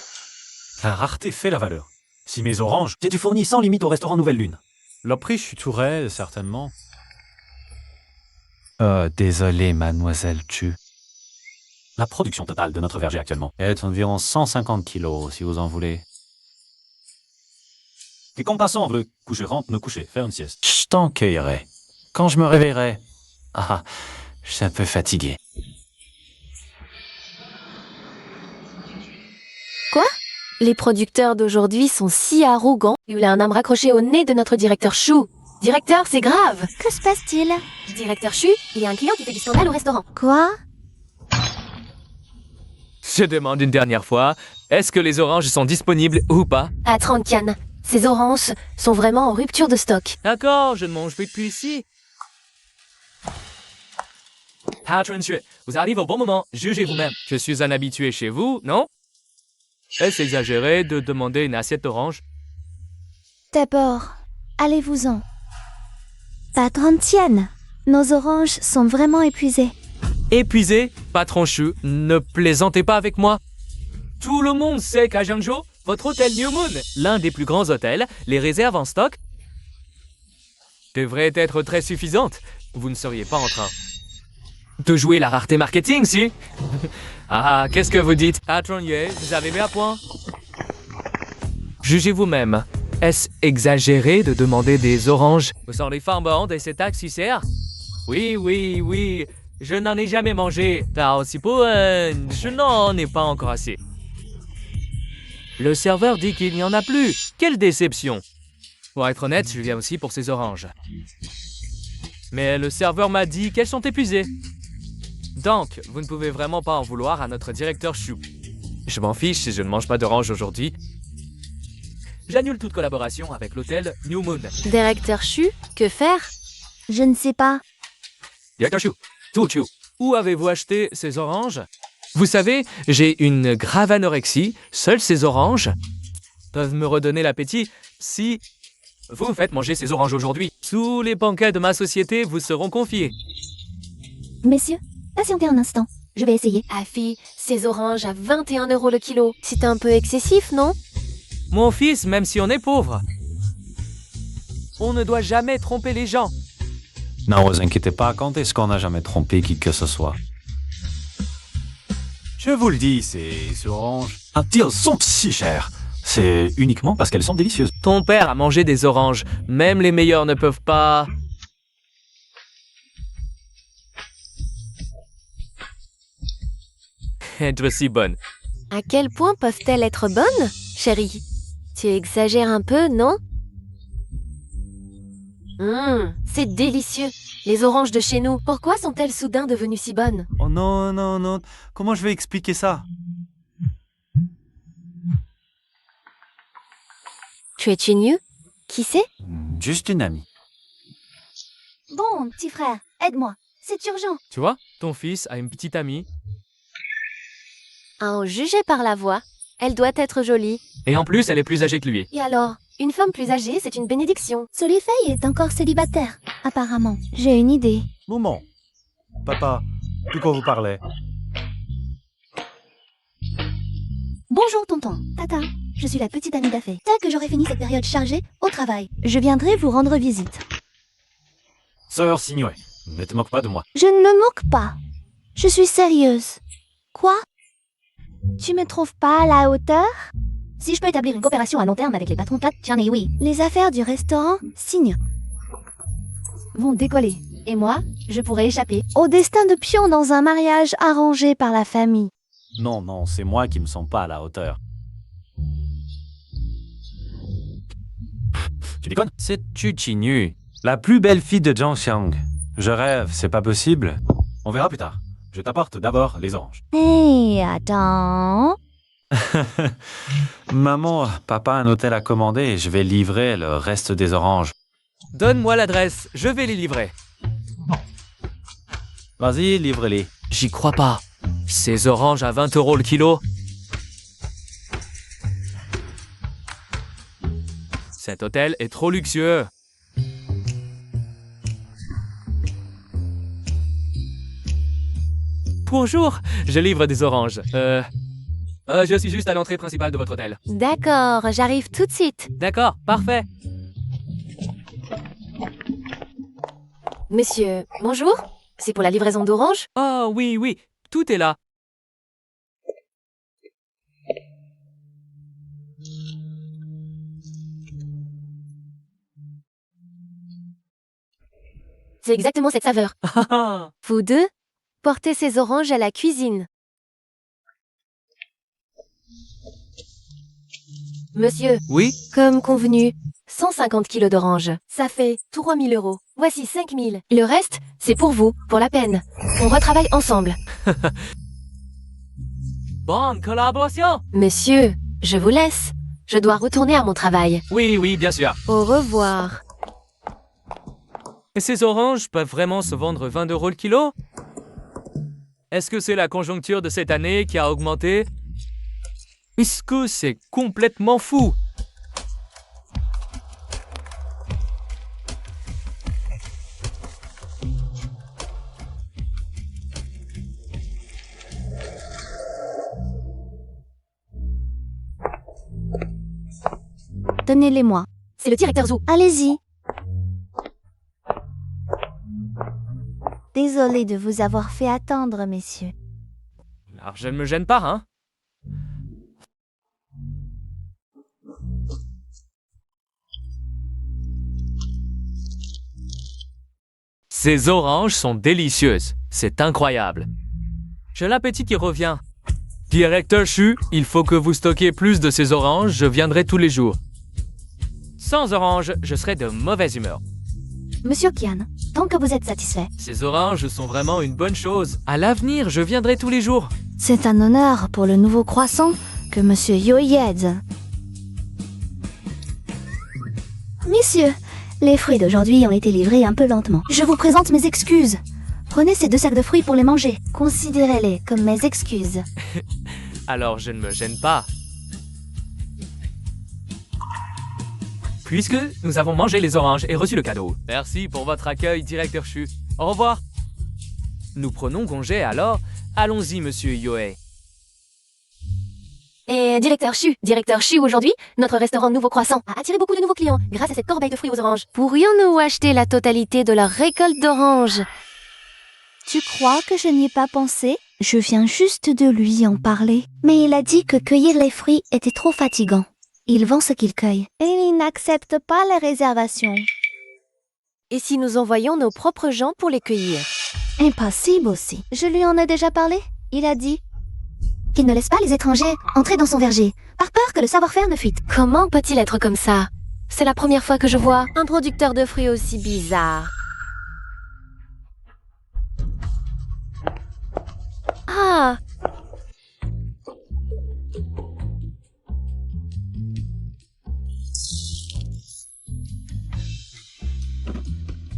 La rareté fait la valeur. Si mes oranges, j'ai du fourni sans limite au restaurant Nouvelle Lune. Le prix chuterait, certainement. Désolé, mademoiselle Chu. La production totale de notre verger actuellement. Elle est environ 150 kilos, si vous en voulez. Et comme passant veut coucher rentre, me coucher, faire une sieste. Je t'en cueillerai. Quand je me réveillerai. Ah, je suis un peu fatigué. Les producteurs d'aujourd'hui sont si arrogants. Il a un âme raccroché au nez de notre directeur Chou. Directeur, c'est grave. Que se passe-t-il? Directeur Chu, il y a un client qui fait du scandale au restaurant. Quoi? Je demande une dernière fois, est-ce que les oranges sont disponibles ou pas? À 30 cannes. Ces oranges sont vraiment en rupture de stock. D'accord, je ne mange plus depuis ici. Patron Xue, vous arrivez au bon moment, jugez vous-même. Je suis un habitué chez vous, non? Est-ce exagéré de demander une assiette d'orange? D'abord, allez-vous-en. Patron Tian, nos oranges sont vraiment épuisées. Épuisé, patron Chu, ne plaisantez pas avec moi. Tout le monde sait qu'à Jiangzhou, votre hôtel New Moon, l'un des plus grands hôtels, les réserves en stock devraient être très suffisantes. Vous ne seriez pas en train de jouer la rareté marketing, si? Ah, qu'est-ce que vous dites? Patron Yue, vous avez mis à point? Jugez vous-même. Est-ce exagéré de demander des oranges? Vous sont les farmers de cet axe sert? Oui. Je n'en ai jamais mangé. Par aussi peu, je n'en ai pas encore assez. Le serveur dit qu'il n'y en a plus. Quelle déception. Pour être honnête, je viens aussi pour ces oranges. Mais le serveur m'a dit qu'elles sont épuisées. Donc, vous ne pouvez vraiment pas en vouloir à notre directeur Chou. Je m'en fiche si je ne mange pas d'orange aujourd'hui. J'annule toute collaboration avec l'hôtel New Moon. Directeur Chu, que faire? Je ne sais pas. Directeur Chou, tout Chou. Où avez-vous acheté ces oranges? Vous savez, j'ai une grave anorexie. Seuls ces oranges peuvent me redonner l'appétit si vous me faites manger ces oranges aujourd'hui. Tous les banquets de ma société vous seront confiés. Messieurs, patientez un instant. Je vais essayer. Afi, ces oranges à 21 € le kilo. C'est un peu excessif, non? Mon fils, même si on est pauvre, on ne doit jamais tromper les gens. Non, vous inquiétez pas, quand est-ce qu'on n'a jamais trompé qui que ce soit? Je vous le dis, ces oranges... Elles sont si chères. C'est uniquement parce qu'elles sont délicieuses. Ton père a mangé des oranges. Même les meilleurs ne peuvent pas... être si bonnes. À quel point peuvent-elles être bonnes, chérie? Tu exagères un peu, non? C'est délicieux. Les oranges de chez nous, pourquoi sont-elles soudain devenues si bonnes? Oh non, non, non, comment je vais expliquer ça? Tu es Chinyu? Qui c'est? Juste une amie. Bon, petit frère, aide-moi. C'est urgent. Tu vois, ton fils a une petite amie. À en juger par la voix, elle doit être jolie. Et en plus, elle est plus âgée que lui. Et alors, une femme plus âgée, c'est une bénédiction. Solifei est encore célibataire, apparemment. J'ai une idée. Maman, papa, de quoi vous parlez? Bonjour, tonton. Tata, je suis la petite amie d'Afé. Dès que j'aurai fini cette période chargée au travail, je viendrai vous rendre visite. Sœur Signoué, ne te moque pas de moi. Je ne me moque pas. Je suis sérieuse. Quoi? Tu me trouves pas à la hauteur? Si je peux établir une coopération à long terme avec les patrons Kat, Tian et Oui, les affaires du restaurant Signe vont décoller. Et moi, je pourrais échapper au destin de pion dans un mariage arrangé par la famille. Non, non, c'est moi qui me sens pas à la hauteur. Tu déconnes? C'est Chinyu, la plus belle fille de Zhangxiang. Je rêve, c'est pas possible. On verra plus tard. Je t'apporte d'abord les oranges. Hé, attends. Maman, papa a un hôtel à commander et je vais livrer le reste des oranges. Donne-moi l'adresse, je vais les livrer. Vas-y, livre-les. J'y crois pas. Ces oranges à 20 € le kilo. Cet hôtel est trop luxueux. Bonjour, je livre des oranges. Je suis juste à l'entrée principale de votre hôtel. D'accord, j'arrive tout de suite. D'accord, parfait. Monsieur, bonjour. C'est pour la livraison d'oranges? Oh oui, oui, tout est là. C'est exactement cette saveur. Vous deux, portez ces oranges à la cuisine. Monsieur, Oui? comme convenu, 150 kilos d'oranges. Ça fait 3000 €. Voici 5000. Le reste, c'est pour vous, pour la peine. On retravaille ensemble. Bonne collaboration. Monsieur, je vous laisse. Je dois retourner à mon travail. Oui, oui, bien sûr. Au revoir. Et ces oranges peuvent vraiment se vendre 20 € le kilo? Est-ce que c'est la conjoncture de cette année qui a augmenté? Est-ce que c'est complètement fou? Donnez-les-moi. C'est le directeur Zhou. Allez-y. Désolée de vous avoir fait attendre, messieurs. Alors, je ne me gêne pas, hein? Ces oranges sont délicieuses. C'est incroyable. J'ai l'appétit qui revient. Directeur Chu, il faut que vous stockiez plus de ces oranges. Je viendrai tous les jours. Sans oranges, je serai de mauvaise humeur. Monsieur Kian, tant que vous êtes satisfait. Ces oranges sont vraiment une bonne chose. À l'avenir, je viendrai tous les jours. C'est un honneur pour le nouveau croissant que Monsieur Yoyed. Messieurs, les fruits d'aujourd'hui ont été livrés un peu lentement. Je vous présente mes excuses. Prenez ces 2 sacs de fruits pour les manger. Considérez-les comme mes excuses. Alors je ne me gêne pas. Puisque nous avons mangé les oranges et reçu le cadeau. Merci pour votre accueil, directeur Chu. Au revoir. Nous prenons congé alors. Allons-y, monsieur Yohei. Et directeur Chu, aujourd'hui, notre restaurant Nouveau Croissant a attiré beaucoup de nouveaux clients grâce à cette corbeille de fruits aux oranges. Pourrions-nous acheter la totalité de leur récolte d'oranges? Tu crois que je n'y ai pas pensé? Je viens juste de lui en parler. Mais il a dit que cueillir les fruits était trop fatigant. Il vend ce qu'il cueille. Et il n'accepte pas les réservations. Et si nous envoyions nos propres gens pour les cueillir? Impossible aussi. Je lui en ai déjà parlé. Il a dit qu'il ne laisse pas les étrangers entrer dans son verger, par peur que le savoir-faire ne fuite. Comment peut-il être comme ça? C'est la première fois que je vois un producteur de fruits aussi bizarre. Ah!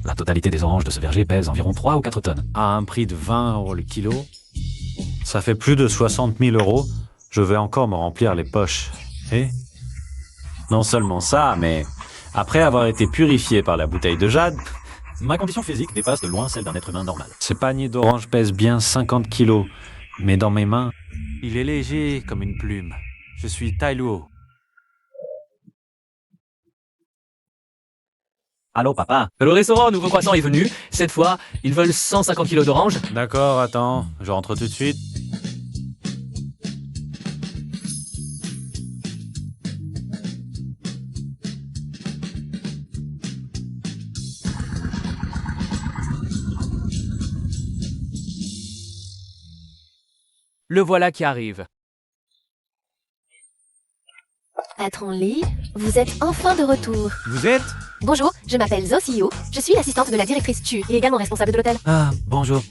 La totalité des oranges de ce verger pèse environ 3 ou 4 tonnes. À un prix de 20 € le kilo, ça fait plus de 60 000 €. Je vais encore me remplir les poches. Et non seulement ça, mais après avoir été purifié par la bouteille de jade, Ma condition physique dépasse de loin celle d'un être humain normal. ce panier d'oranges pèse bien 50 kilos. Mais dans mes mains, il est léger comme une plume. Je suis Tai Luo. Allô, papa? Le restaurant Nouveau Croissant est venu. Cette fois, ils veulent 150 kilos d'oranges. D'accord, attends, je rentre tout de suite. Le voilà qui arrive. Patron Lee, vous êtes enfin de retour. Vous êtes? Bonjour, je m'appelle Zo Sio. Je suis l'assistante de la directrice Chu et également responsable de l'hôtel. Ah, bonjour.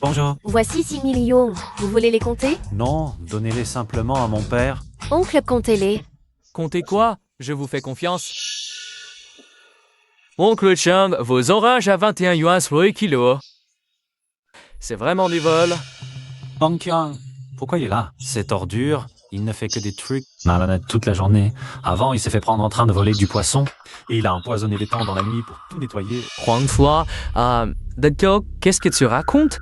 Voici 6 millions. Vous voulez les compter? Non, donnez-les simplement à mon père. Oncle, comptez-les. Comptez quoi? Je vous fais confiance. Oncle Chang, vos oranges à 21 yuans le kilo. C'est vraiment du vol. Bang Qiang, pourquoi il est là? Cette ordure, il ne fait que des trucs. Malhonnête toute la journée. Avant, il s'est fait prendre en train de voler du poisson. Et il a empoisonné les temps dans la nuit pour tout nettoyer. Huang-Fua, d'accord, qu'est-ce que tu racontes?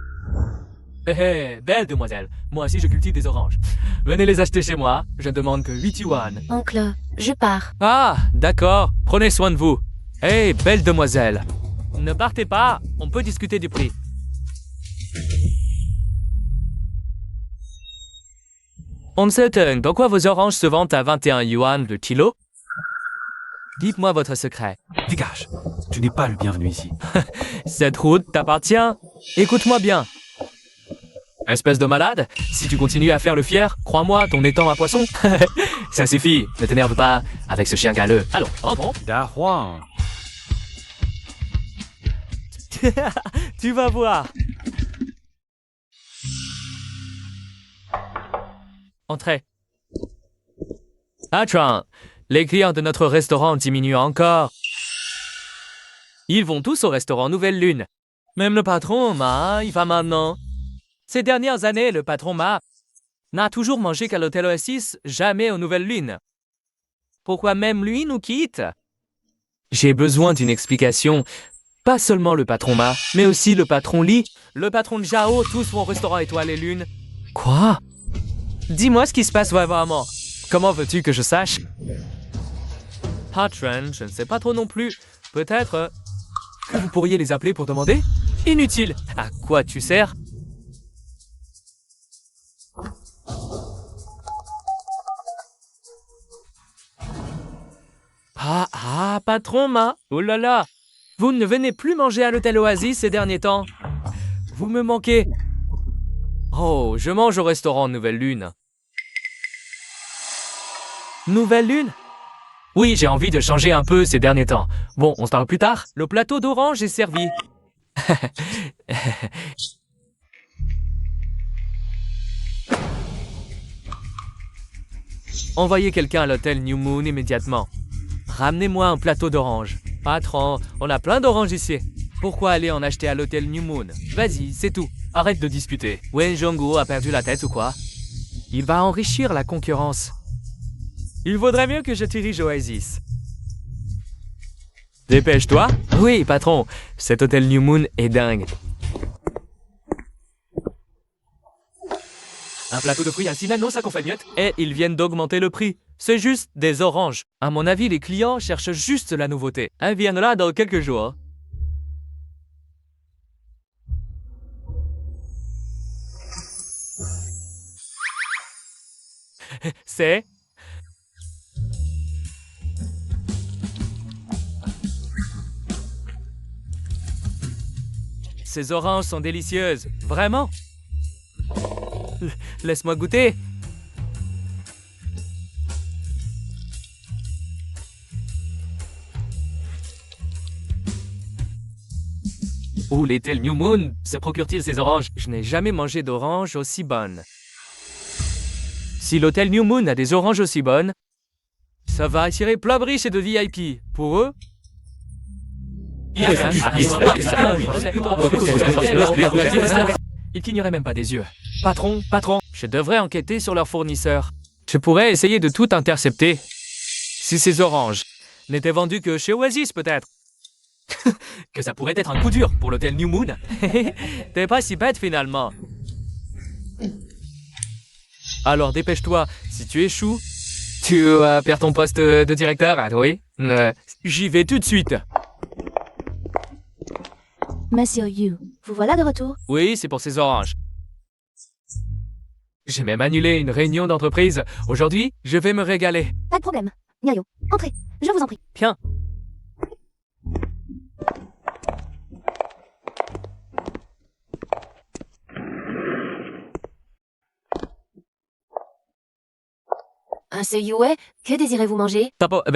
Hé, belle demoiselle, moi aussi je cultive des oranges. Venez les acheter chez moi, je ne demande que 8 yuan. Oncle, je pars. Ah, d'accord, prenez soin de vous. Hé, belle demoiselle. Ne partez pas, on peut discuter du prix. On s'étonne, pourquoi vos oranges se vendent à 21 yuan le kilo? Dites-moi votre secret. Dégage, tu n'es pas le bienvenu ici. Cette route t'appartient. Écoute-moi bien. Espèce de malade, si tu continues à faire le fier, crois-moi, ton étang à poisson. Ça suffit, ne t'énerve pas avec ce chien galeux. Allons, rentrons. Da Huang. Tu vas voir. Entrez. Patron, les clients de notre restaurant diminuent encore. Ils vont tous au restaurant Nouvelle Lune. Même le patron Ma, il va maintenant. Ces dernières années, le patron Ma n'a toujours mangé qu'à l'hôtel Oasis, jamais aux Nouvelles Lunes. Pourquoi même lui nous quitte? J'ai besoin d'une explication. Pas seulement le patron Ma, mais aussi le patron Lee, le patron Zhao, tous vont au restaurant Étoile et Lune. Quoi? Dis-moi ce qui se passe vraiment. Comment veux-tu que je sache? Patron, je ne sais pas trop non plus. Peut-être que vous pourriez les appeler pour demander? Inutile. À quoi tu sers? Patron Ma. Oh là là. Vous ne venez plus manger à l'hôtel Oasis ces derniers temps. Vous me manquez. Oh, je mange au restaurant Nouvelle Lune. Nouvelle Lune? Oui, j'ai envie de changer un peu ces derniers temps. Bon, on se parle plus tard. Le plateau d'orange est servi. Envoyez quelqu'un à l'hôtel New Moon immédiatement. Ramenez-moi un plateau d'orange. Patron, on a plein d'oranges ici. Pourquoi aller en acheter à l'hôtel New Moon? Vas-y, c'est tout. arrête de disputer. Wen Zhongguo a perdu la tête ou quoi? Il va enrichir la concurrence. Il vaudrait mieux que je dirige Oasis. Dépêche-toi. Oui, patron, cet hôtel New Moon est dingue. Un plateau de fruits à 6 nanos, ça qu'on fait miette. Et ils viennent d'augmenter le prix. C'est juste des oranges. À mon avis, les clients cherchent juste la nouveauté. Elles viennent là dans quelques jours. C'est... Ces oranges sont délicieuses. Vraiment? Laisse-moi goûter. Où l'hôtel New Moon se procure-t-il ces oranges? Je n'ai jamais mangé d'oranges aussi bonnes. Si l'hôtel New Moon a des oranges aussi bonnes, ça va attirer plein de riches et de VIP. Pour eux, ils cligneraient même pas des yeux. Patron, je devrais enquêter sur leurs fournisseurs. Je pourrais essayer de tout intercepter. Si ces oranges n'étaient vendues que chez Oasis, peut-être. Que ça pourrait être un coup dur pour l'hôtel New Moon. T'es pas si bête finalement. Alors dépêche-toi, si tu échoues, tu perds ton poste de directeur, oui? J'y vais tout de suite. Monsieur Yu, vous voilà de retour. Oui, c'est pour ces oranges. J'ai même annulé une réunion d'entreprise. Aujourd'hui, je vais me régaler. Pas de problème. Niayo, entrez, je vous en prie. Bien. Monsieur Yue, que désirez-vous manger?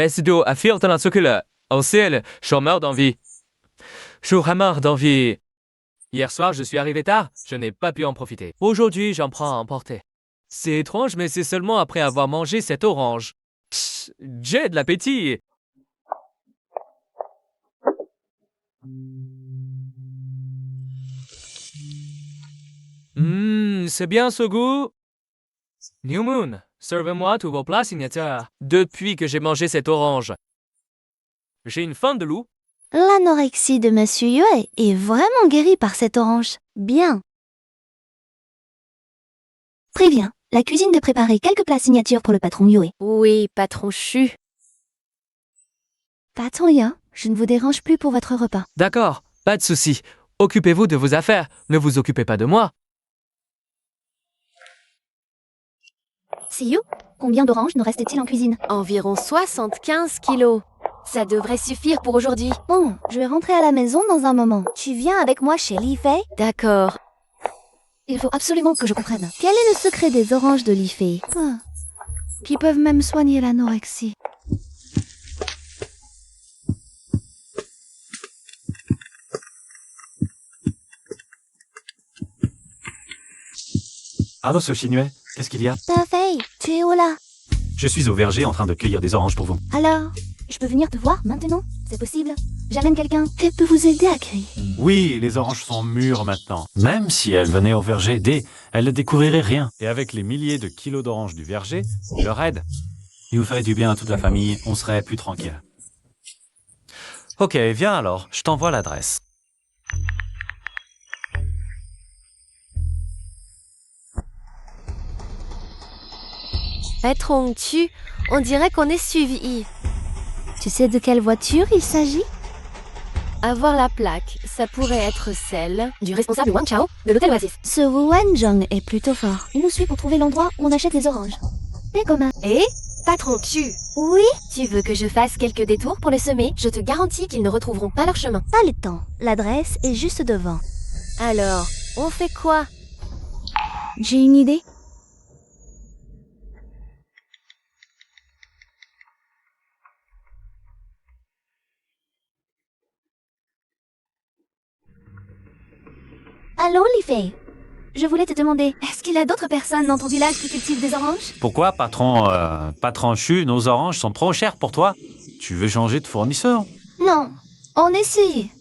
C'est du affir dans la en ciel, je suis mort d'envie. Je suis mort d'envie. Hier soir, je suis arrivé tard, je n'ai pas pu en profiter. Aujourd'hui, j'en prends à emporter. C'est étrange, mais c'est seulement après avoir mangé cette orange. J'ai de l'appétit. C'est bien ce goût. New Moon, servez-moi tous vos plats signatures. Depuis que j'ai mangé cette orange, j'ai une faim de loup. L'anorexie de Monsieur Yue est vraiment guérie par cette orange. Bien. Préviens, la cuisine de préparer quelques plats signatures pour le patron Yue. Oui, patron Chu. Patron Yue, je ne vous dérange plus pour votre repas. D'accord, pas de souci. Occupez-vous de vos affaires, ne vous occupez pas de moi. See you, combien d'oranges nous restait-il en cuisine? Environ 75 kilos. Ça devrait suffire pour aujourd'hui. Bon, je vais rentrer à la maison dans un moment. Tu viens avec moi chez Li Fei? D'accord. Il faut absolument que je comprenne. Quel est le secret des oranges de Li Fei? Qui peuvent même soigner l'anorexie. Ah, monsieur Chinuet, qu'est-ce qu'il y a? Ta Fei, tu es où là? Je suis au verger en train de cueillir des oranges pour vous. Alors, je peux venir te voir maintenant? C'est possible? J'amène quelqu'un qui peut vous aider à cueillir. Oui, les oranges sont mûres maintenant. Même si elles venaient au verger, elles ne découvriraient rien. Et avec les milliers de kilos d'oranges du verger, leur aide. Il vous ferait du bien à toute la famille, on serait plus tranquille. Ok, viens alors, je t'envoie l'adresse. Patron Chu, on dirait qu'on est suivi. Tu sais de quelle voiture il s'agit? Avoir la plaque, ça pourrait être celle du responsable Wang Chao de l'hôtel Oasis. Ce Wu Wenjong est plutôt fort. Il nous suit pour trouver l'endroit où on achète les oranges. Mais comment? Et patron Chu, Oui? tu veux que je fasse quelques détours pour le semer? Je te garantis qu'ils ne retrouveront pas leur chemin. Pas le temps. L'adresse est juste devant. Alors, on fait quoi? J'ai une idée. Allô, Li Fei. Je voulais te demander, est-ce qu'il y a d'autres personnes dans ton village qui cultivent des oranges? Pourquoi, patron Chu, nos oranges sont trop chères pour toi? Tu veux changer de fournisseur? Non, on essaye.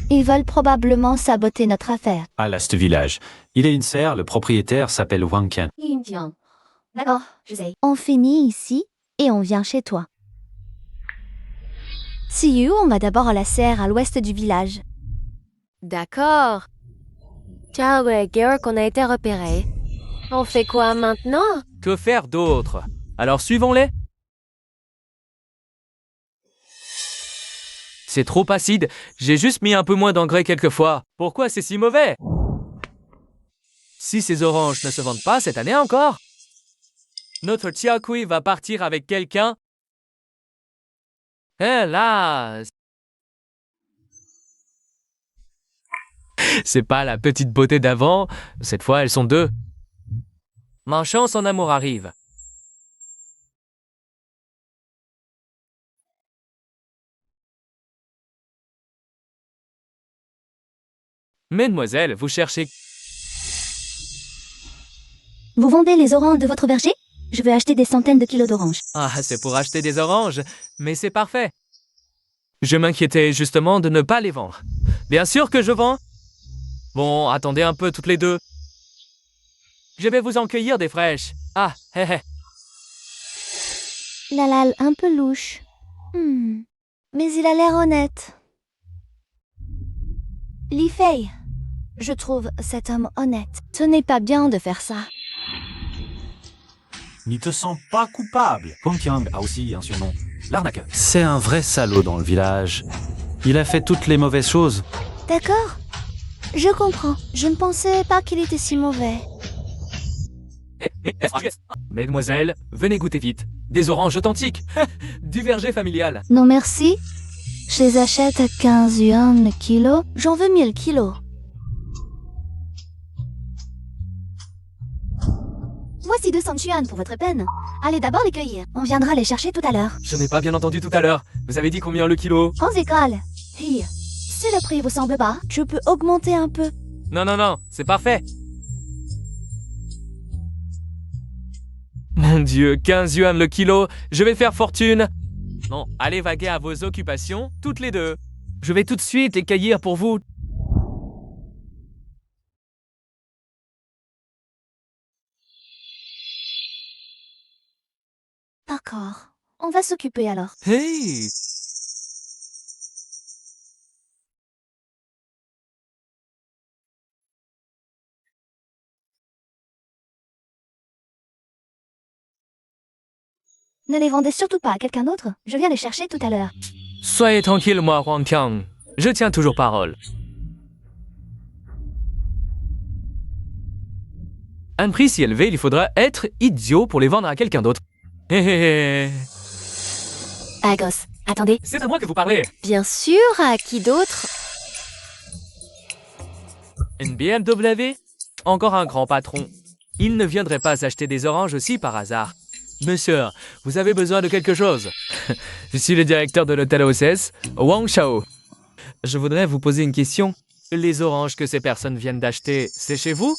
Ils veulent probablement saboter notre affaire. À l'Est Village. Il est une serre, le propriétaire s'appelle Wang Qian. D'accord, je sais. On finit ici et on vient chez toi. Siyu, on va d'abord à la serre à l'ouest du village. D'accord. Ciao et Georg, on a été repérés. On fait quoi maintenant? Que faire d'autre? Alors suivons-les. C'est trop acide, j'ai juste mis un peu moins d'engrais quelquefois. Pourquoi c'est si mauvais? Si ces oranges ne se vendent pas cette année encore, notre Tiakui va partir avec quelqu'un. Eh là! C'est pas la petite beauté d'avant, cette fois elles sont deux. Ma chance en amour arrive. Mesdemoiselles, vous cherchez... Vous vendez les oranges de votre verger? Je veux acheter des centaines de kilos d'oranges. Ah, c'est pour acheter des oranges, mais c'est parfait. Je m'inquiétais justement de ne pas les vendre. Bien sûr que je vends. Bon, attendez un peu toutes les deux. Je vais vous en cueillir des fraîches. Ah, hé hé. Lal, un peu louche. Mais il a l'air honnête. Li Fei, je trouve cet homme honnête. Ce n'est pas bien de faire ça. N'y te sens pas coupable. Hong Qiang a aussi un surnom. L'arnaqueur. C'est un vrai salaud dans le village. Il a fait toutes les mauvaises choses. D'accord. Je comprends. Je ne pensais pas qu'il était si mauvais. Mesdemoiselles, venez goûter vite. Des oranges authentiques. Du verger familial. Non merci. Je les achète à 15 yuan le kilo. J'en veux 1000 kilos. Voici 200 yuan pour votre peine. Allez d'abord les cueillir. On viendra les chercher tout à l'heure. Je n'ai pas bien entendu tout à l'heure. Vous avez dit combien le kilo? En école. Fille, si le prix vous semble bas, je peux augmenter un peu. Non, non, non, c'est parfait. Mon Dieu, 15 yuan le kilo, je vais faire fortune. Non, allez vaguer à vos occupations, toutes les deux. Je vais tout de suite les cueillir pour vous. D'accord. On va s'occuper alors. Hey! Ne les vendez surtout pas à quelqu'un d'autre. Je viens les chercher tout à l'heure. Soyez tranquille, moi, Wang Qiang. Je tiens toujours parole. Un prix si élevé, il faudra être idiot pour les vendre à quelqu'un d'autre. Hé hé hé. Agos, attendez. C'est à moi que vous parlez. Bien sûr, à qui d'autre? Une BMW? Encore un grand patron. Il ne viendrait pas acheter des oranges aussi par hasard. Monsieur, vous avez besoin de quelque chose? Je suis le directeur de l'hôtel OSS, Wang Shao. Je voudrais vous poser une question. Les oranges que ces personnes viennent d'acheter, c'est chez vous?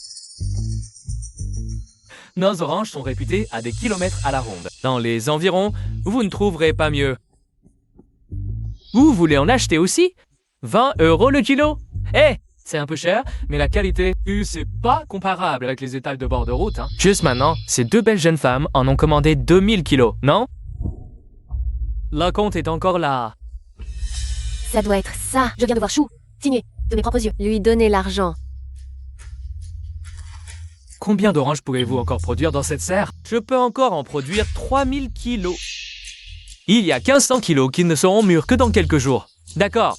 Nos oranges sont réputées à des kilomètres à la ronde. Dans les environs, vous ne trouverez pas mieux. Vous voulez en acheter aussi? 20 € le kilo? Eh, c'est un peu cher, mais la qualité, c'est pas comparable avec les étals de bord de route. Hein. Juste maintenant, ces deux belles jeunes femmes en ont commandé 2000 kilos, non? Le compte est encore là. Ça doit être ça. Je viens de voir Chou. Signé. De mes propres yeux. Lui donner l'argent. Combien d'oranges pouvez-vous encore produire dans cette serre? Je peux encore en produire 3000 kilos. Il y a 1500 kilos qui ne seront mûrs que dans quelques jours. D'accord.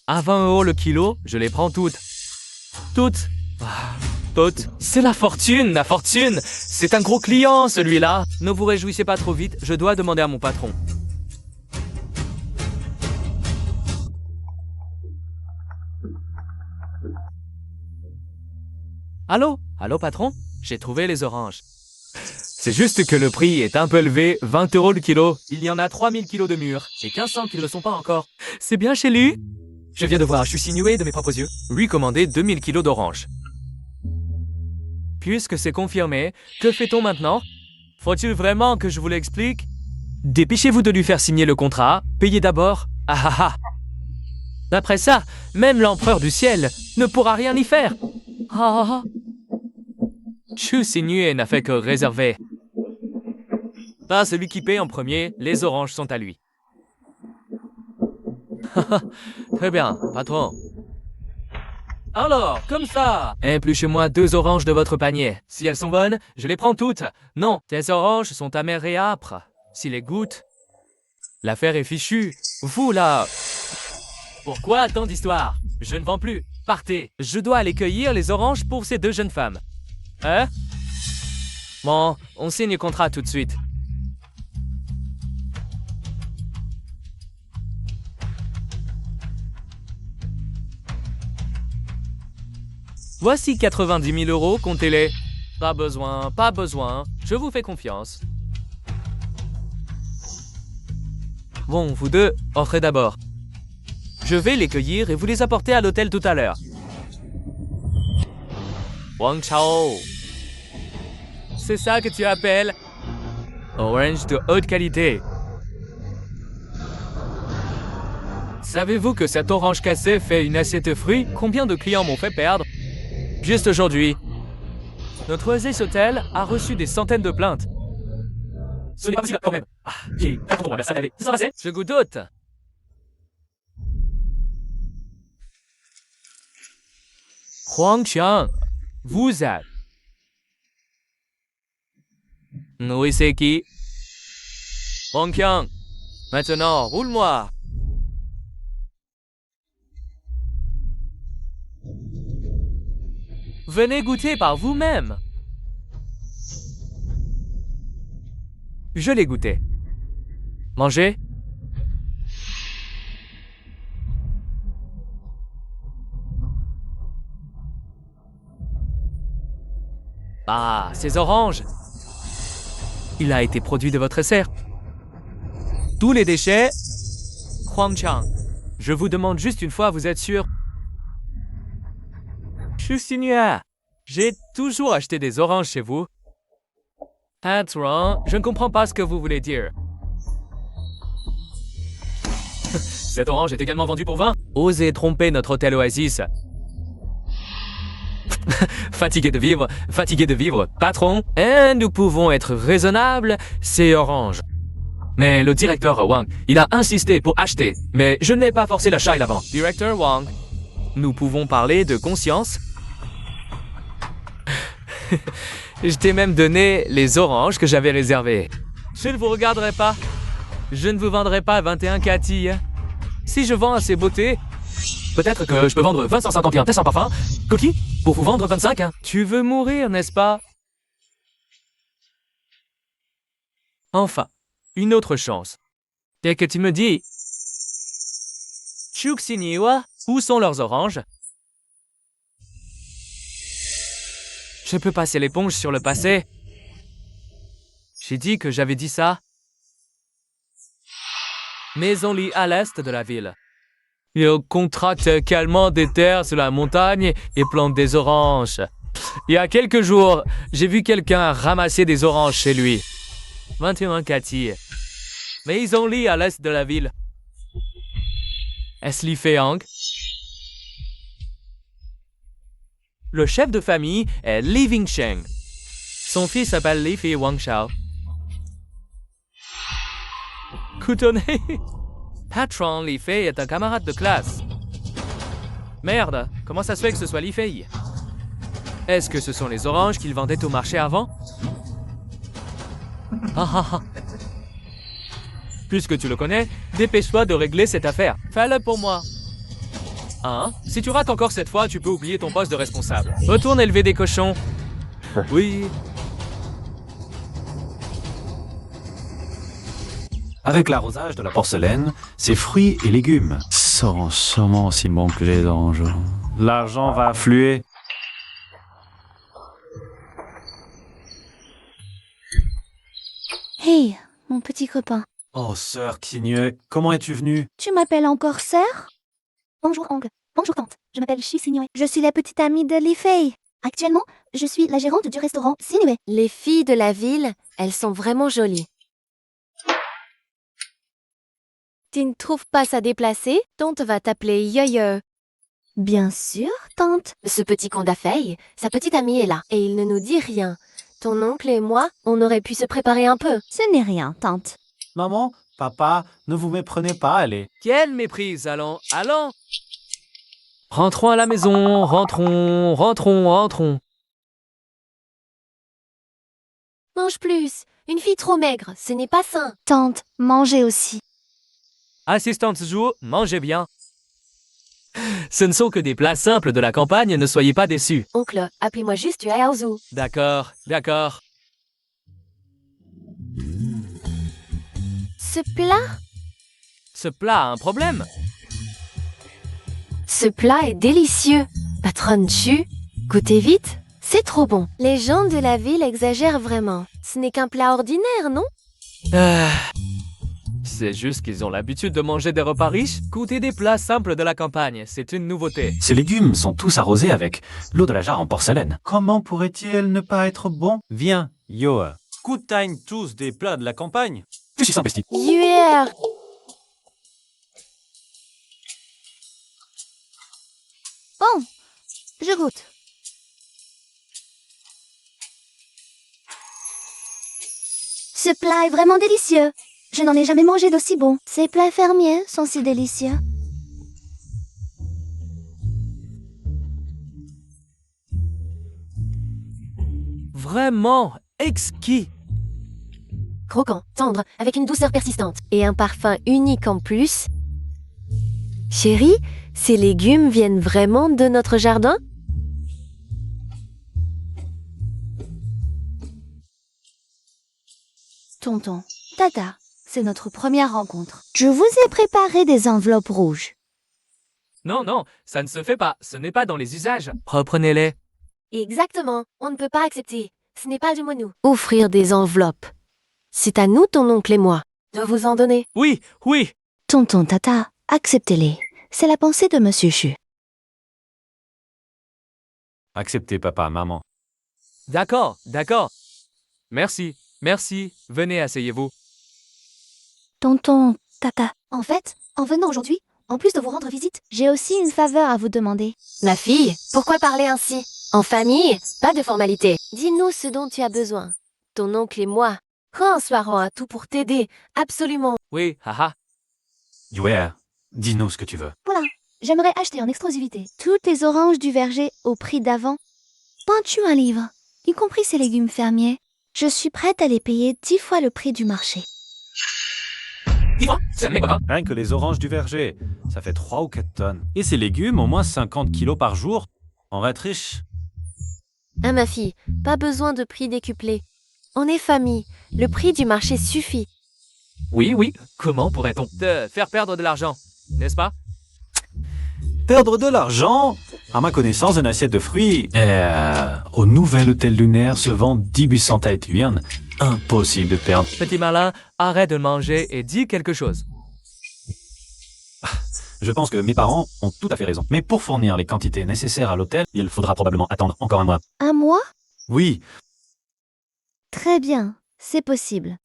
À 20 € le kilo, je les prends toutes. Toutes. Ah, toutes. C'est la fortune, la fortune. C'est un gros client, celui-là. Ne vous réjouissez pas trop vite, je dois demander à mon patron. Allô? Allô, patron? J'ai trouvé les oranges. C'est juste que le prix est un peu élevé, 20 € le kilo. Il y en a 3000 kilos de mûrs, et 1500 qui ne le sont pas encore. C'est bien chez lui? Je viens de voir, je suis signé de mes propres yeux. Lui commander 2000 kilos d'oranges. Puisque c'est confirmé, que fait-on maintenant? Faut-il vraiment que je vous l'explique? Dépêchez-vous de lui faire signer le contrat, payez d'abord. Ah ah ah! D'après ça, même l'empereur du ciel ne pourra rien y faire. Ah. Chu Xinyu n'a fait que réserver. Pas celui qui paie en premier, les oranges sont à lui. Très bien, patron. Alors, comme ça, épluchez-moi 2 oranges de votre panier. Si elles sont bonnes, je les prends toutes. Non, tes oranges sont amères et âpres. S'il les goûte, l'affaire est fichue. Vous, là... Pourquoi tant d'histoires? Je ne vends plus. Partez. Je dois aller cueillir les oranges pour ces 2 jeunes femmes. Hein? Bon, on signe le contrat tout de suite. Voici 90 000 €, comptez-les. Pas besoin, pas besoin, je vous fais confiance. Bon, vous deux, entrez d'abord. Je vais les cueillir et vous les apporter à l'hôtel tout à l'heure. Wang Chao. C'est ça que tu appelles orange de haute qualité. Savez-vous que cette orange cassée fait une assiette de fruits? Combien de clients m'ont fait perdre? Juste aujourd'hui. Notre Oasis Hotel a reçu des centaines de plaintes. Ce n'est pas possible quand même. Ah, ok, on va ça laver. Ça va, je goûte doute. Huang Qiang, vous êtes. Oui, c'est qui? Huang Qiang, maintenant, roule-moi. Venez goûter par vous-même. Je l'ai goûté. Mangez. Ah, ces oranges. Il a été produit de votre serre. Tous les déchets. Huang Qiang, je vous demande juste une fois, vous êtes sûr? Chu Xinyu, j'ai toujours acheté des oranges chez vous. Patron, je ne comprends pas ce que vous voulez dire. Cette orange est également vendue pour 20. Osez tromper notre hôtel Oasis. Fatigué de vivre, patron. Et nous pouvons être raisonnables, c'est orange. Mais le directeur Wang, il a insisté pour acheter, mais je n'ai pas forcé l'achat et la vente. Directeur Wang, nous pouvons parler de conscience? Je t'ai même donné les oranges que j'avais réservées. Je ne vous regarderai pas. Je ne vous vendrai pas 21 Cathy. Si je vends à ces beautés, peut-être que je peux vendre 251 tests en parfum, cookies, pour vous vendre 25. Tu veux mourir, n'est-ce pas? Enfin, une autre chance. Dès que tu me dis... Chu Xinyu, où sont leurs oranges? Je peux passer l'éponge sur le passé. J'ai dit que j'avais dit ça. Maison-lit à l'est de la ville. Il contracte calmement des terres sur la montagne et plante des oranges. Il y a quelques jours, j'ai vu quelqu'un ramasser des oranges chez lui. 21 Cathy. Maison-lit à l'est de la ville. Est-ce Li Feiang? Le chef de famille est Li Wingsheng. Son fils s'appelle Li Fei Wangshao. Coutonné. Patron Li Fei est un camarade de classe. Merde, comment ça se fait que ce soit Li Fei? Est-ce que ce sont les oranges qu'il vendait au marché avant? Puisque tu le connais, dépêche-toi de régler cette affaire. Fais-le pour moi. Hein? Si tu rates encore cette fois, tu peux oublier ton poste de responsable. Retourne élever des cochons. Oui. Avec l'arrosage de la porcelaine, ses fruits et légumes. Seront sûrement aussi bons que les oranges. L'argent va affluer. Hey, mon petit copain. Oh, sœur Xinyu, comment es-tu venue? Tu m'appelles encore sœur? Bonjour Hong. Bonjour tante. Je m'appelle Chu Xinyu. Je suis la petite amie de Li Fei. Actuellement, je suis la gérante du restaurant Xinyu. Les filles de la ville, elles sont vraiment jolies. Tu ne trouves pas ça déplacé? Tante va t'appeler Yo-Yo. Bien sûr, tante. Ce petit con d'Afeille, sa petite amie est là, et il ne nous dit rien. Ton oncle et moi, on aurait pu se préparer un peu. Ce n'est rien, tante. Maman, papa, ne vous méprenez pas, allez. Quelle méprise, allons, allons. Rentrons à la maison, rentrons. Mange plus. Une fille trop maigre, ce n'est pas sain. Tante, mangez aussi. Assistante Zhou, mangez bien. Ce ne sont que des plats simples de la campagne, ne soyez pas déçus. Oncle, appelez-moi juste Yaozu. D'accord. Ce plat? Ce plat a un problème. Ce plat est délicieux. Patronne Chu, goûtez vite. C'est trop bon. Les gens de la ville exagèrent vraiment. Ce n'est qu'un plat ordinaire, non? C'est juste qu'ils ont l'habitude de manger des repas riches. Goûter des plats simples de la campagne, c'est une nouveauté. Ces légumes sont tous arrosés avec l'eau de la jarre en porcelaine. Comment pourrait-il ne pas être bon? Viens, Yo. Goûteigne tous des plats de la campagne. Que si simple, est-il? Yuer. Bon, je goûte. Ce plat est vraiment délicieux. Je n'en ai jamais mangé d'aussi bon. Ces plats fermiers sont si délicieux. Vraiment exquis. Croquant, tendre, avec une douceur persistante. Et un parfum unique en plus. Chérie, ces légumes viennent vraiment de notre jardin? Tonton, Tata, c'est notre première rencontre. Je vous ai préparé des enveloppes rouges. Non, ça ne se fait pas. Ce n'est pas dans les usages. Reprenez-les. Exactement, on ne peut pas accepter. Ce n'est pas du monou. Offrir des enveloppes. C'est à nous, ton oncle et moi, de vous en donner. Oui. Tonton, Tata, acceptez-les. C'est la pensée de Monsieur Chu. Acceptez, papa, maman. D'accord. Merci. Venez, asseyez-vous. Tonton, Tata. En fait, en venant aujourd'hui, en plus de vous rendre visite, j'ai aussi une faveur à vous demander. Ma fille, pourquoi parler ainsi? En famille, pas de formalité. Dis-nous ce dont tu as besoin. Ton oncle et moi, soirons à tout pour t'aider, absolument. Oui, haha. Ouais, dis-nous ce que tu veux. Voilà, j'aimerais acheter en exclusivité toutes les oranges du verger au prix d'avant. Peins-tu un livre, y compris ces légumes fermiers? Je suis prête à les payer 10 fois le prix du marché. Dis-moi, c'est un mec, papa. Rien que les oranges du verger, ça fait 3 ou 4 tonnes. Et ces légumes, au moins 50 kilos par jour. On va être riche. Hein, ma fille, pas besoin de prix décuplé. On est famille, le prix du marché suffit. Oui. Comment pourrait-on te faire perdre de l'argent, n'est-ce pas? Perdre de l'argent? À ma connaissance, une assiette de fruits Au nouvel hôtel lunaire se vend 10 yuan. Impossible de perdre. Petit malin, arrête de manger et dis quelque chose. Je pense que mes parents ont tout à fait raison. Mais pour fournir les quantités nécessaires à l'hôtel, il faudra probablement attendre encore un mois. Un mois? Oui, Très bien, c'est possible.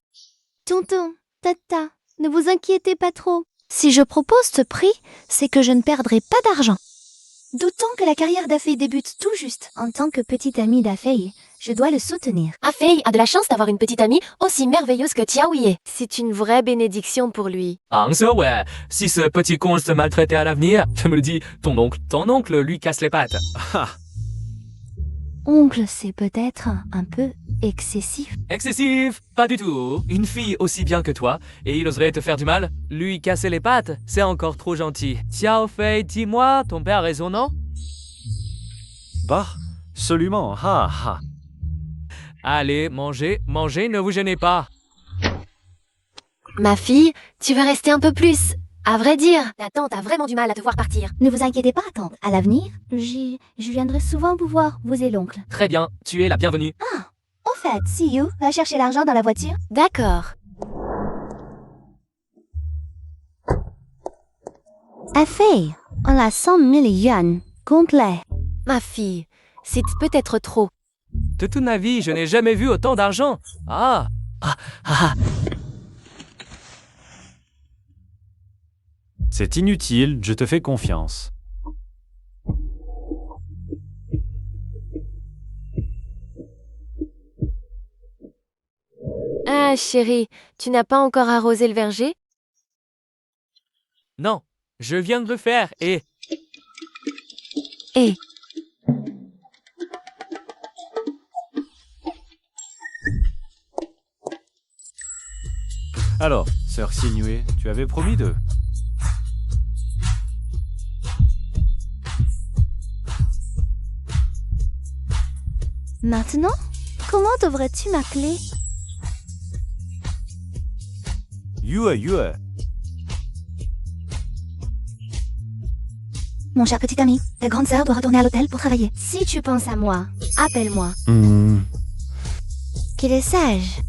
Tonton, Tata, ne vous inquiétez pas trop. Si je propose ce prix, c'est que je ne perdrai pas d'argent. D'autant que la carrière d'Afei débute tout juste. En tant que petite amie d'Afei, je dois le soutenir. Afei a de la chance d'avoir une petite amie aussi merveilleuse que Tiaoye. C'est une vraie bénédiction pour lui. Ouais, si ce petit con se maltraitait à l'avenir, je me le dis, ton oncle lui casse les pattes. Oncle, c'est peut-être un peu excessif. Excessif, pas du tout. Une fille aussi bien que toi, et il oserait te faire du mal? Lui casser les pattes, c'est encore trop gentil. Xiao Fei, dis-moi, ton père a raison, non? bah, absolument. Allez, mangez, ne vous gênez pas. Ma fille, tu veux rester un peu plus? À vrai dire, ta tante a vraiment du mal à te voir partir. Ne vous inquiétez pas, tante. À l'avenir, je viendrai souvent vous voir, vous et l'oncle. Très bien, tu es la bienvenue. Au fait, Siyu va chercher l'argent dans la voiture. D'accord. Afei, on a 100 000 yuan. Compte-les. Ma fille, c'est peut-être trop. De toute ma vie, je n'ai jamais vu autant d'argent. C'est inutile, je te fais confiance. Ah, chérie, tu n'as pas encore arrosé le verger? Non, je viens de le faire et... Eh, Alors, sœur Sinué, tu avais promis de... Maintenant, comment devrais-tu m'appeler? Yue, Yue. Mon cher petit ami, ta grande sœur doit retourner à l'hôtel pour travailler. Si tu penses à moi, appelle-moi. Qu'il est sage.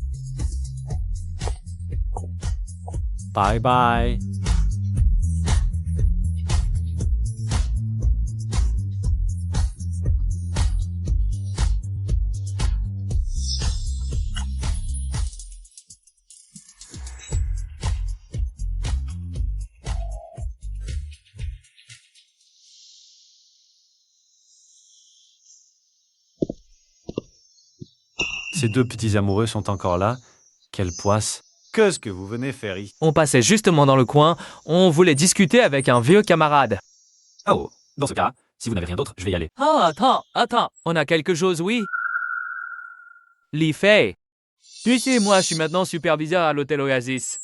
Bye bye. Ces deux petits amoureux sont encore là. Quelle poisse. Qu'est-ce que vous venez faire ici? On passait justement dans le coin, on voulait discuter avec un vieux camarade. Ah oh, dans ce cas, si vous n'avez rien d'autre, je vais y aller. Ah, attends, on a quelque chose, oui. Li Fei. Tu sais, moi, je suis maintenant superviseur à l'hôtel Oasis.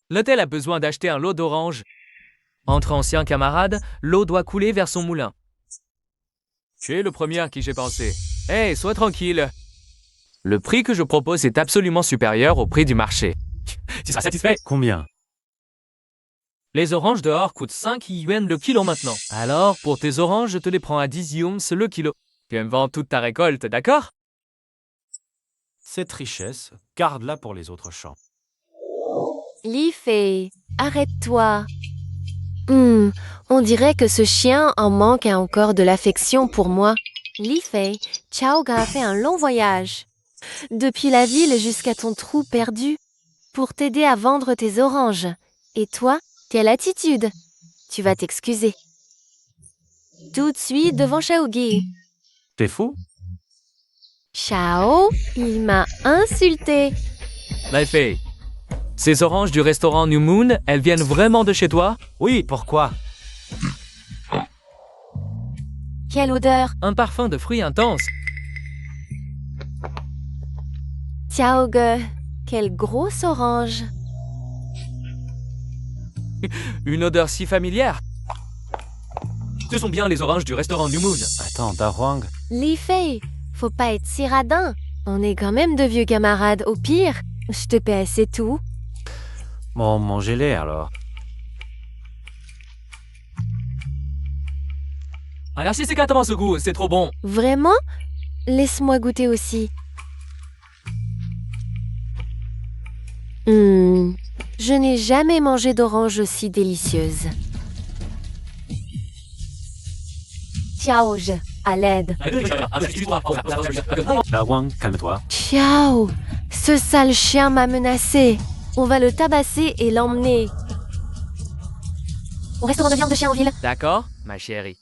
L'hôtel a besoin d'acheter un lot d'oranges. Entre anciens camarades, l'eau doit couler vers son moulin. Tu es le premier à qui j'ai pensé. Hey, sois tranquille. Le prix que je propose est absolument supérieur au prix du marché. Tu seras satisfait? Combien? Les oranges dehors coûtent 5 yuan le kilo maintenant. Alors, pour tes oranges, je te les prends à 10 yuans le kilo. Tu me vends toute ta récolte, d'accord? Cette richesse, garde-la pour les autres champs. Li Fei, arrête-toi. On dirait que ce chien en manque encore de l'affection pour moi. Li Fei, Chao Ga a fait un long voyage. Depuis la ville jusqu'à ton trou perdu, pour t'aider à vendre tes oranges. Et toi, quelle attitude? Tu vas t'excuser. Tout de suite devant Shaogi. T'es fou? Chao, il m'a insulté. Li Fei, ces oranges du restaurant New Moon, elles viennent vraiment de chez toi? Oui, pourquoi? Quelle odeur! Un parfum de fruits intense. Chao Ge, quelle grosse orange! Une odeur si familière. Ce sont bien les oranges du restaurant New Moon. Attends, Dahuang, Li Fei, faut pas être si radin. On est quand même de vieux camarades. Au pire, je te paie, c'est tout. bon, mangez-les alors. Alors si c'est qu'attends ce goût, c'est trop bon. Vraiment? Laisse-moi goûter aussi. Je n'ai jamais mangé d'orange aussi délicieuse. Ciao, à l'aide. Dahuang, calme-toi. Ciao! Ce sale chien m'a menacé. On va le tabasser et l'emmener. Au restaurant de viande de chien en ville. D'accord, ma chérie.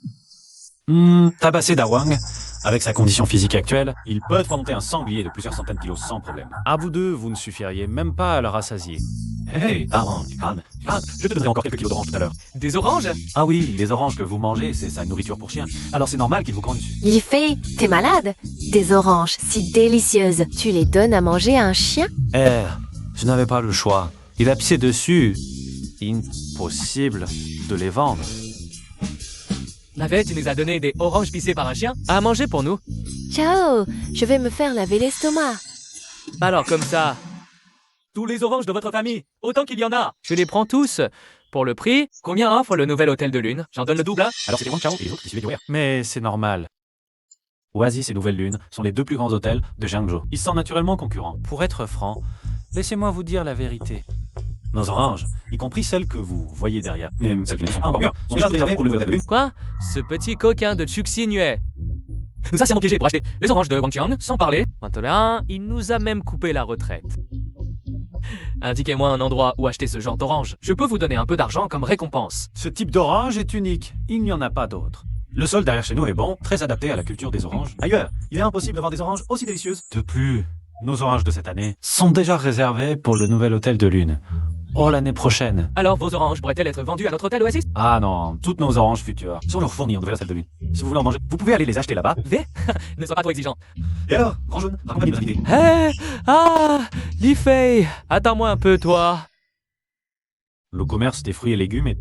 Tabasser Dahuang, avec sa condition physique actuelle, il peut affronter un sanglier de plusieurs centaines de kilos sans problème. À vous deux, vous ne suffiriez même pas à le rassasier. Hey, Dahuang, calme. Je te donnerai encore quelques kilos d'oranges tout à l'heure. Des oranges? Ah oui, les oranges que vous mangez, c'est sa nourriture pour chien. Alors c'est normal qu'il vous cogne dessus. Li Fei, t'es malade? Des oranges si délicieuses. Tu les donnes à manger à un chien? Je n'avais pas le choix. Il a pissé dessus. Impossible de les vendre. La veille, tu nous as donné des oranges pissées par un chien à manger pour nous. Ciao! Je vais me faire laver l'estomac. Alors comme ça, tous les oranges de votre famille, autant qu'il y en a. Je les prends tous. Pour le prix, combien offre le nouvel hôtel de lune? J'en donne le double, hein? Alors c'était Wang Chao et les autres qui suivaient du Mais c'est normal. Oasis et Nouvelle Lune sont les deux plus grands hôtels de Jiangzhou. Ils sont naturellement concurrents. Pour être franc, laissez-moi vous dire la vérité. Nos oranges, y compris celles que vous voyez derrière, même celles qui ne sont pas encore mûres, sont déjà réservées pour le nouvel hôtel de Lune. Quoi? Ce petit coquin de Chuxi Nue. Ça, c'est mon piégé pour acheter les oranges de Wangqiang, sans parler. Maintenant, il nous a même coupé la retraite. Indiquez-moi un endroit où acheter ce genre d'orange. Je peux vous donner un peu d'argent comme récompense. Ce type d'orange est unique. Il n'y en a pas d'autre. Le sol derrière chez nous est bon, très adapté à la culture des oranges. Ailleurs, il est impossible d'avoir des oranges aussi délicieuses. De plus, nos oranges de cette année sont déjà réservées pour le nouvel hôtel de Lune. Oh, l'année prochaine. Alors vos oranges pourraient-elles être vendues à notre hôtel Oasis? Ah non, toutes nos oranges futures sont leur fournies en nouvelle hôtel de Lune. Si vous voulez en manger, vous pouvez aller les acheter là-bas. V? Ne sois pas trop exigeant. Et alors, grand jaune, raconte-moi nos invités. Hé! Ah! Li-Fei! Attends-moi un peu, toi. Le commerce des fruits et légumes est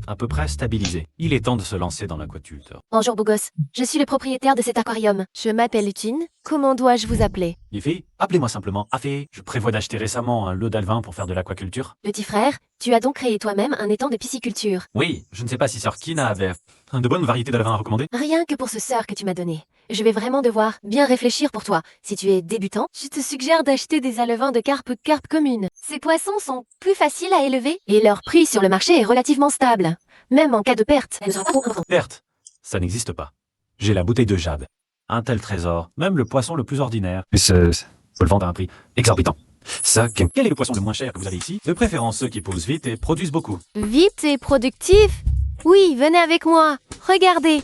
à peu près stabilisé. Il est temps de se lancer dans l'aquaculture. Bonjour, beau gosse. Je suis le propriétaire de cet aquarium. Je m'appelle Jin. Comment dois-je vous appeler? Les filles, appelez-moi simplement Afé. Je prévois d'acheter récemment un lot d'alevins pour faire de l'aquaculture. Petit frère, tu as donc créé toi-même un étang de pisciculture. Oui, je ne sais pas si Sœur Kina avait de bonnes variétés d'alevins à recommander. Rien que pour ce sort que tu m'as donné. Je vais vraiment devoir bien réfléchir pour toi. Si tu es débutant, je te suggère d'acheter des alevins de carpe commune. Ces poissons sont plus faciles à élever et leur prix sur le marché est relativement stable. Même en cas de perte, elle ne sera pas trop importante. Perte, ça n'existe pas. J'ai la bouteille de jade. Un tel trésor, même le poisson le plus ordinaire. Mais faut le vendre à un prix exorbitant. Ça, quel est le poisson le moins cher que vous avez ici? De préférence ceux qui poussent vite et produisent beaucoup. Vite et productif? Oui, venez avec moi. Regardez.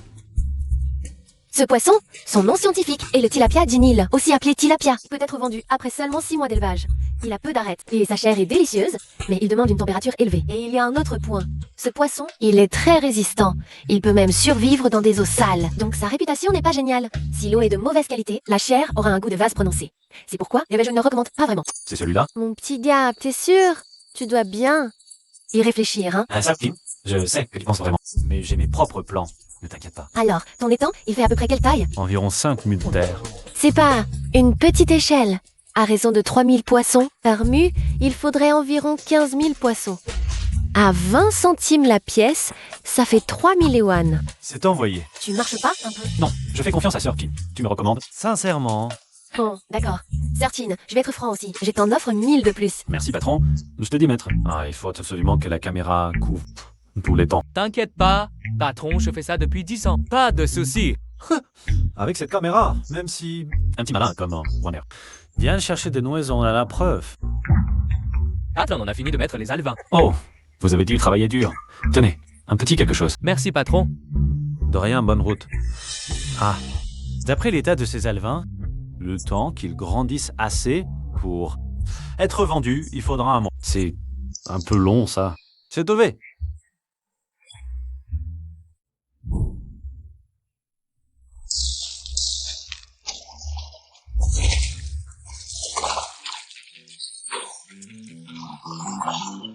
Ce poisson, son nom scientifique est le tilapia du Nil, aussi appelé tilapia. Il peut être vendu après seulement 6 mois d'élevage. Il a peu d'arêtes et sa chair est délicieuse, mais il demande une température élevée. Et il y a un autre point. Ce poisson, il est très résistant. Il peut même survivre dans des eaux sales, donc sa réputation n'est pas géniale. Si l'eau est de mauvaise qualité, la chair aura un goût de vase prononcé. C'est pourquoi je ne le recommande pas vraiment. C'est celui-là? Mon petit gars, t'es sûr? Tu dois bien y réfléchir, hein? Ah, ça, Kim, je sais que tu penses vraiment. Mais j'ai mes propres plans. Ne t'inquiète pas. Alors, ton étang, il fait à peu près quelle taille? Environ 5 mues de terre. C'est pas une petite échelle. À raison de 3000 poissons par mue, il faudrait environ 15 000 poissons. À 20 centimes la pièce, ça fait 3000 yuan. C'est envoyé. Tu marches pas un peu? Non, je fais confiance à Sœur Kim. Tu me recommandes? Sincèrement. Bon, d'accord. Certine, je vais être franc aussi. Je t'en offre 1000 de plus. Merci, patron. Je te dis, maître. Ah, il faut absolument que la caméra couvre tous les temps. T'inquiète pas, patron, je fais ça depuis 10 ans. Pas de soucis. Avec cette caméra, même si... Un petit malin comme Warner. Viens chercher des noises, on a la preuve. Attends, on en a fini de mettre les alevins. Oh, vous avez dû travailler dur. Tenez, un petit quelque chose. Merci, patron. De rien, bonne route. Ah, d'après l'état de ces alevins, le temps qu'ils grandissent assez pour être vendus, il faudra un mois. C'est un peu long, ça. C'est levé.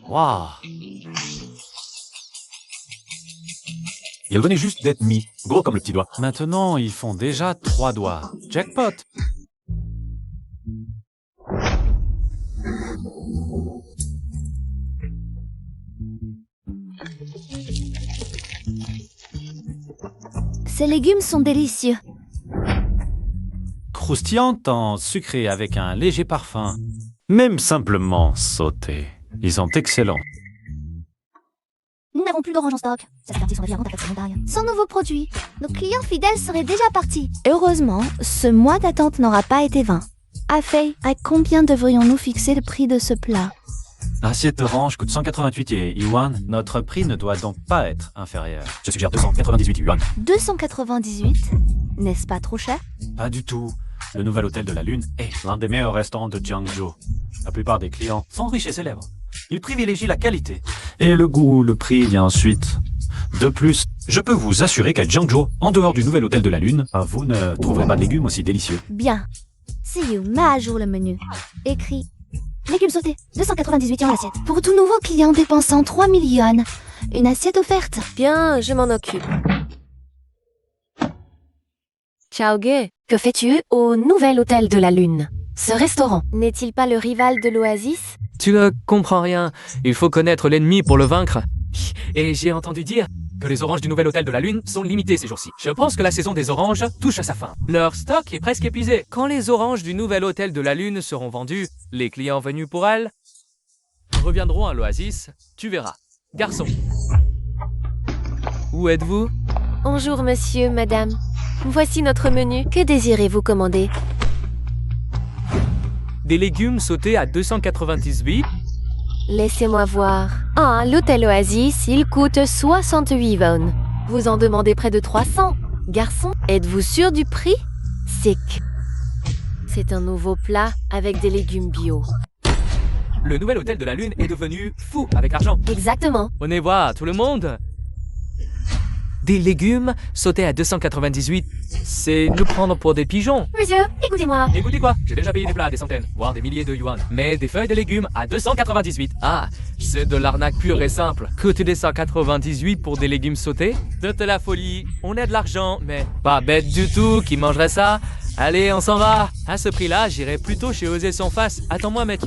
Waouh. Il venait juste d'être mis, gros comme le petit doigt. Maintenant, ils font déjà 3 doigts. Jackpot. Ces légumes sont délicieux. Croustillante en sucré avec un léger parfum. Même simplement sautés. Ils sont excellents. Nous n'avons plus d'oranges en stock. Ça fait partie de son avis avant ta montagne. Sans nouveaux produits, nos clients fidèles seraient déjà partis. Heureusement, ce mois d'attente n'aura pas été vain. Afei, à combien devrions-nous fixer le prix de ce plat? L'assiette orange coûte 188 yuan. Notre prix ne doit donc pas être inférieur. Je suggère 298 yuan. 298? N'est-ce pas trop cher? Pas du tout. Le nouvel hôtel de la Lune est l'un des meilleurs restaurants de Jiangzhou. La plupart des clients sont riches et célèbres. Ils privilégient la qualité. Et le goût, le prix vient ensuite. De plus, je peux vous assurer qu'à Jiangzhou, en dehors du nouvel hôtel de la Lune, vous ne trouverez pas de légumes aussi délicieux. Bien. See you, mets à jour le menu. Écrit légumes sautés, 298 yuan l'assiette. Pour tout nouveau client dépensant 3 000 yuan. Une assiette offerte. Bien, je m'en occupe. Ciao Gay, que fais-tu au nouvel hôtel de la Lune? Ce restaurant n'est-il pas le rival de l'Oasis? Tu ne comprends rien. Il faut connaître l'ennemi pour le vaincre. Et j'ai entendu dire que les oranges du nouvel hôtel de la Lune sont limitées ces jours-ci. Je pense que la saison des oranges touche à sa fin. Leur stock est presque épuisé. Quand les oranges du nouvel hôtel de la Lune seront vendues, les clients venus pour elles reviendront à l'Oasis. Tu verras. Garçon. Où êtes-vous? Bonjour monsieur, madame. Voici notre menu. Que désirez-vous commander? Des légumes sautés à 298. Laissez-moi voir. Ah, l'hôtel Oasis, il coûte 68 won. Vous en demandez près de 300. Garçon, êtes-vous sûr du prix? C'est un nouveau plat avec des légumes bio. Le nouvel hôtel de la Lune est devenu fou avec l'argent. Exactement. Venez voir, tout le monde. Des légumes sautés à 298, c'est nous prendre pour des pigeons. Monsieur, écoutez-moi. Écoutez quoi, j'ai déjà payé des plats à des centaines, voire des milliers de yuan. Mais des feuilles de légumes à 298. Ah, c'est de l'arnaque pure et simple. Coûter des 198 pour des légumes sautés? De la folie. On a de l'argent, mais pas bête du tout. Qui mangerait ça? Allez, on s'en va. À ce prix-là, j'irai plutôt chez Oasis en face. Attends-moi, mec.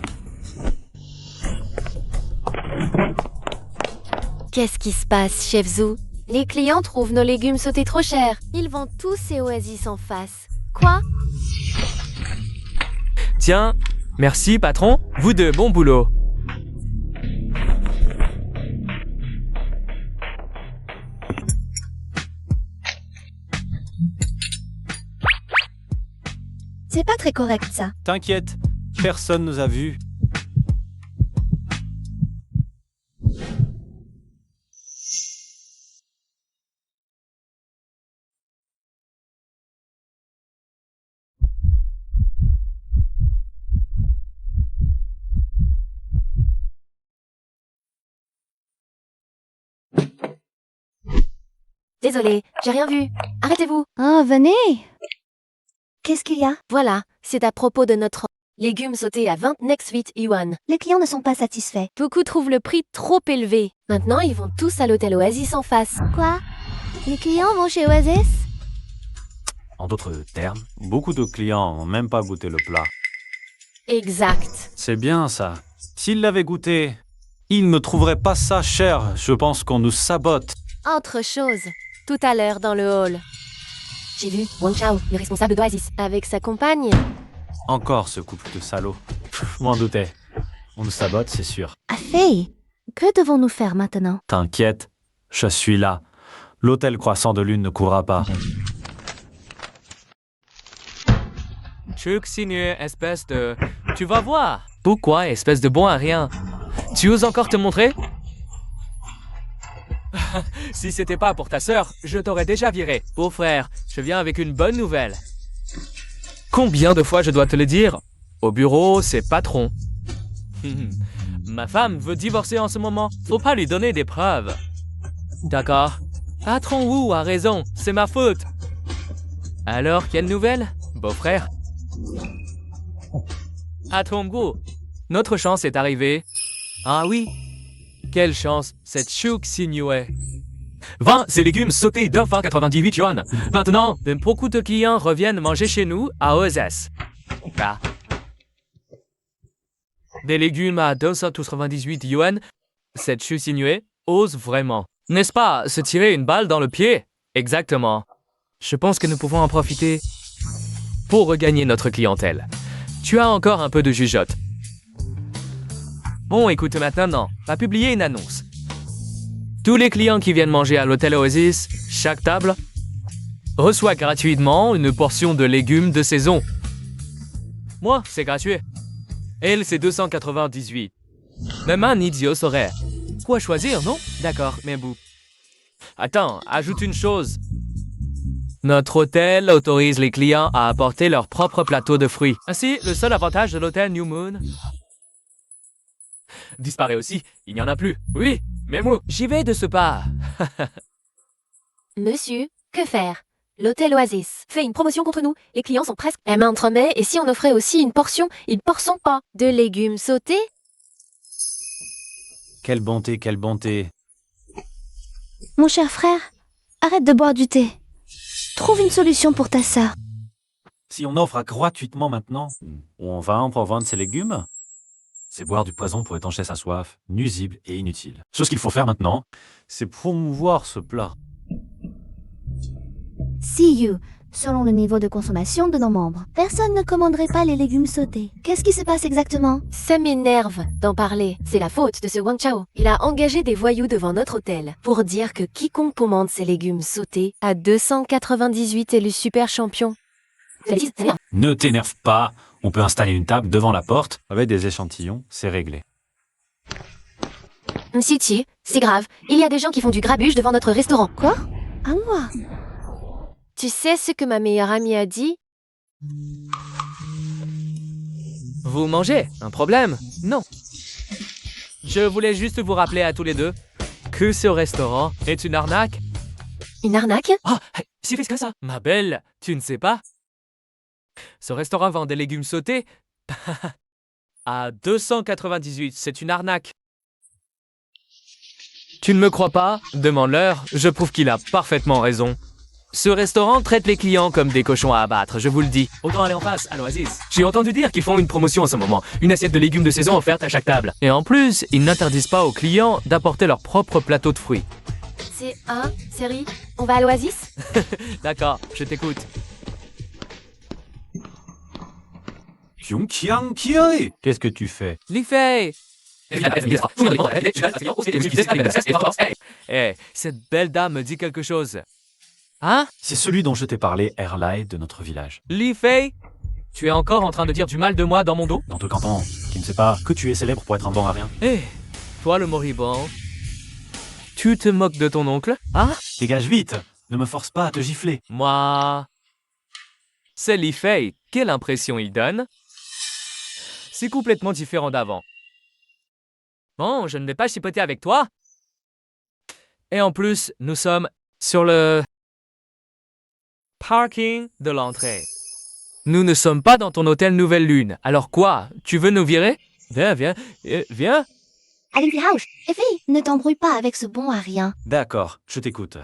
Qu'est-ce qui se passe, Chef Zhu? Les clients trouvent nos légumes sautés trop chers. Ils vont tous chez Oasis en face. Quoi? Tiens, merci patron. Vous deux, bon boulot. C'est pas très correct ça. T'inquiète, personne nous a vus. Désolé, j'ai rien vu. Arrêtez-vous. Oh, venez. Qu'est-ce qu'il y a? Voilà, c'est à propos de notre légumes sautés à 28 yuan. Les clients ne sont pas satisfaits. Beaucoup trouvent le prix trop élevé. Maintenant, ils vont tous à l'hôtel Oasis en face. Quoi? Les clients vont chez Oasis? En d'autres termes, Beaucoup de clients n'ont même pas goûté le plat. Exact. C'est bien ça. S'ils l'avaient goûté, ils ne trouveraient pas ça cher. Je pense qu'on nous sabote. Autre chose, tout à l'heure dans le hall. J'ai vu Wang Chao, le responsable d'Oasis, avec sa compagne. Encore ce couple de salauds. je m'en doutais. On nous sabote, c'est sûr. Fei, que devons-nous faire maintenant? T'inquiète, je suis là. L'hôtel Croissant de Lune ne courra pas. Truc sinueux, espèce de... Tu vas voir. Pourquoi, espèce de bon à rien? Tu oses encore te montrer? Si c'était pas pour ta sœur, je t'aurais déjà viré. Beau frère, je viens avec une bonne nouvelle. Combien de fois je dois te le dire? Au bureau, c'est patron. Ma femme veut divorcer en ce moment. Faut pas lui donner des preuves. D'accord. Patron Wu a raison, c'est ma faute. Alors, quelle nouvelle, beau-frère? Atom Wu, notre chance est arrivée. Ah oui? Quelle chance, cette chouk sinuée. 20, ces légumes sautés de 98 yuan. Maintenant, beaucoup de clients reviennent manger chez nous à Oasis. Ah. Des légumes à 298 yuan, cette chouk sinuée ose vraiment. N'est-ce pas, se tirer une balle dans le pied? Exactement. Je pense que nous pouvons en profiter pour regagner notre clientèle. Tu as encore un peu de jugeote. Bon, écoute maintenant, va publier une annonce. Tous les clients qui viennent manger à l'hôtel Oasis, chaque table, reçoit gratuitement une portion de légumes de saison. Moi, c'est gratuit. Elle, c'est 298. Même un idiot saurait. Quoi choisir, non? D'accord, mais bout. Attends, ajoute une chose. Notre hôtel autorise les clients à apporter leur propre plateau de fruits. Ainsi, le seul avantage de l'hôtel New Moon disparaît aussi. Il n'y en a plus. Oui, mais moi, j'y vais de ce pas. Monsieur, que faire? L'hôtel Oasis fait une promotion contre nous. Les clients sont presque entremets et si on offrait aussi une portion pas de légumes sautés? Quelle bonté, quelle bonté. Mon cher frère, arrête de boire du thé. Trouve une solution pour ta sœur. Si on offre gratuitement maintenant, Où on va pour vendre ces légumes? c'est boire du poison pour étancher sa soif, nuisible et inutile. Ce qu'il faut faire maintenant, C'est promouvoir ce plat. See you. Selon le niveau de consommation de nos membres, personne ne commanderait pas les légumes sautés. Qu'est-ce qui se passe exactement? Ça m'énerve d'en parler. C'est la faute de ce Wang Chao. Il a engagé des voyous devant notre hôtel pour dire que quiconque commande ces légumes sautés à 298 est le super champion. ne t'énerve pas, on peut installer une table devant la porte. Avec des échantillons, c'est réglé. Msiti, c'est grave. Il y a des gens qui font du grabuge devant notre restaurant. Quoi? À moi? Tu sais ce que ma meilleure amie a dit? Vous mangez? Un problème? Non. Je voulais juste vous rappeler à tous les deux que ce restaurant est une arnaque. Une arnaque? Ah, si vite que ça. Ma belle, tu ne sais pas? Ce restaurant vend des légumes sautés à 298. C'est une arnaque. Tu ne me crois pas? Demande-leur. Je prouve qu'il a parfaitement raison. Ce restaurant traite les clients comme des cochons à abattre, je vous le dis. Autant aller en face, à l'Oasis. J'ai entendu dire qu'ils font une promotion en ce moment. Une assiette de légumes de saison offerte à chaque table. Et en plus, ils n'interdisent pas aux clients d'apporter leur propre plateau de fruits. C'est un, série. On va à l'Oasis? D'accord, je t'écoute. Yongqiang Kiae, qu'est-ce que tu fais? Li-Fei! Eh, cette belle dame me dit quelque chose. Hein? C'est celui dont je t'ai parlé, Erlai, de notre village. Li-Fei? Tu es encore en train de dire du mal de moi dans mon dos? Dans tout canton, qui ne sait pas que tu es célèbre pour être un bon à rien. Eh, toi le moribond. Tu te moques de ton oncle? Ah? Dégage vite, ne me force pas à te gifler. Moi... C'est Li-Fei. Quelle impression il donne? C'est complètement différent d'avant. Bon, je ne vais pas chipoter avec toi. Et en plus, nous sommes sur le parking de l'entrée. Nous ne sommes pas dans ton hôtel Nouvelle Lune. Alors quoi? Tu veux nous virer? Viens, viens. Allez, House. Effie, ne t'embrouille pas avec ce bon à rien. D'accord, je t'écoute.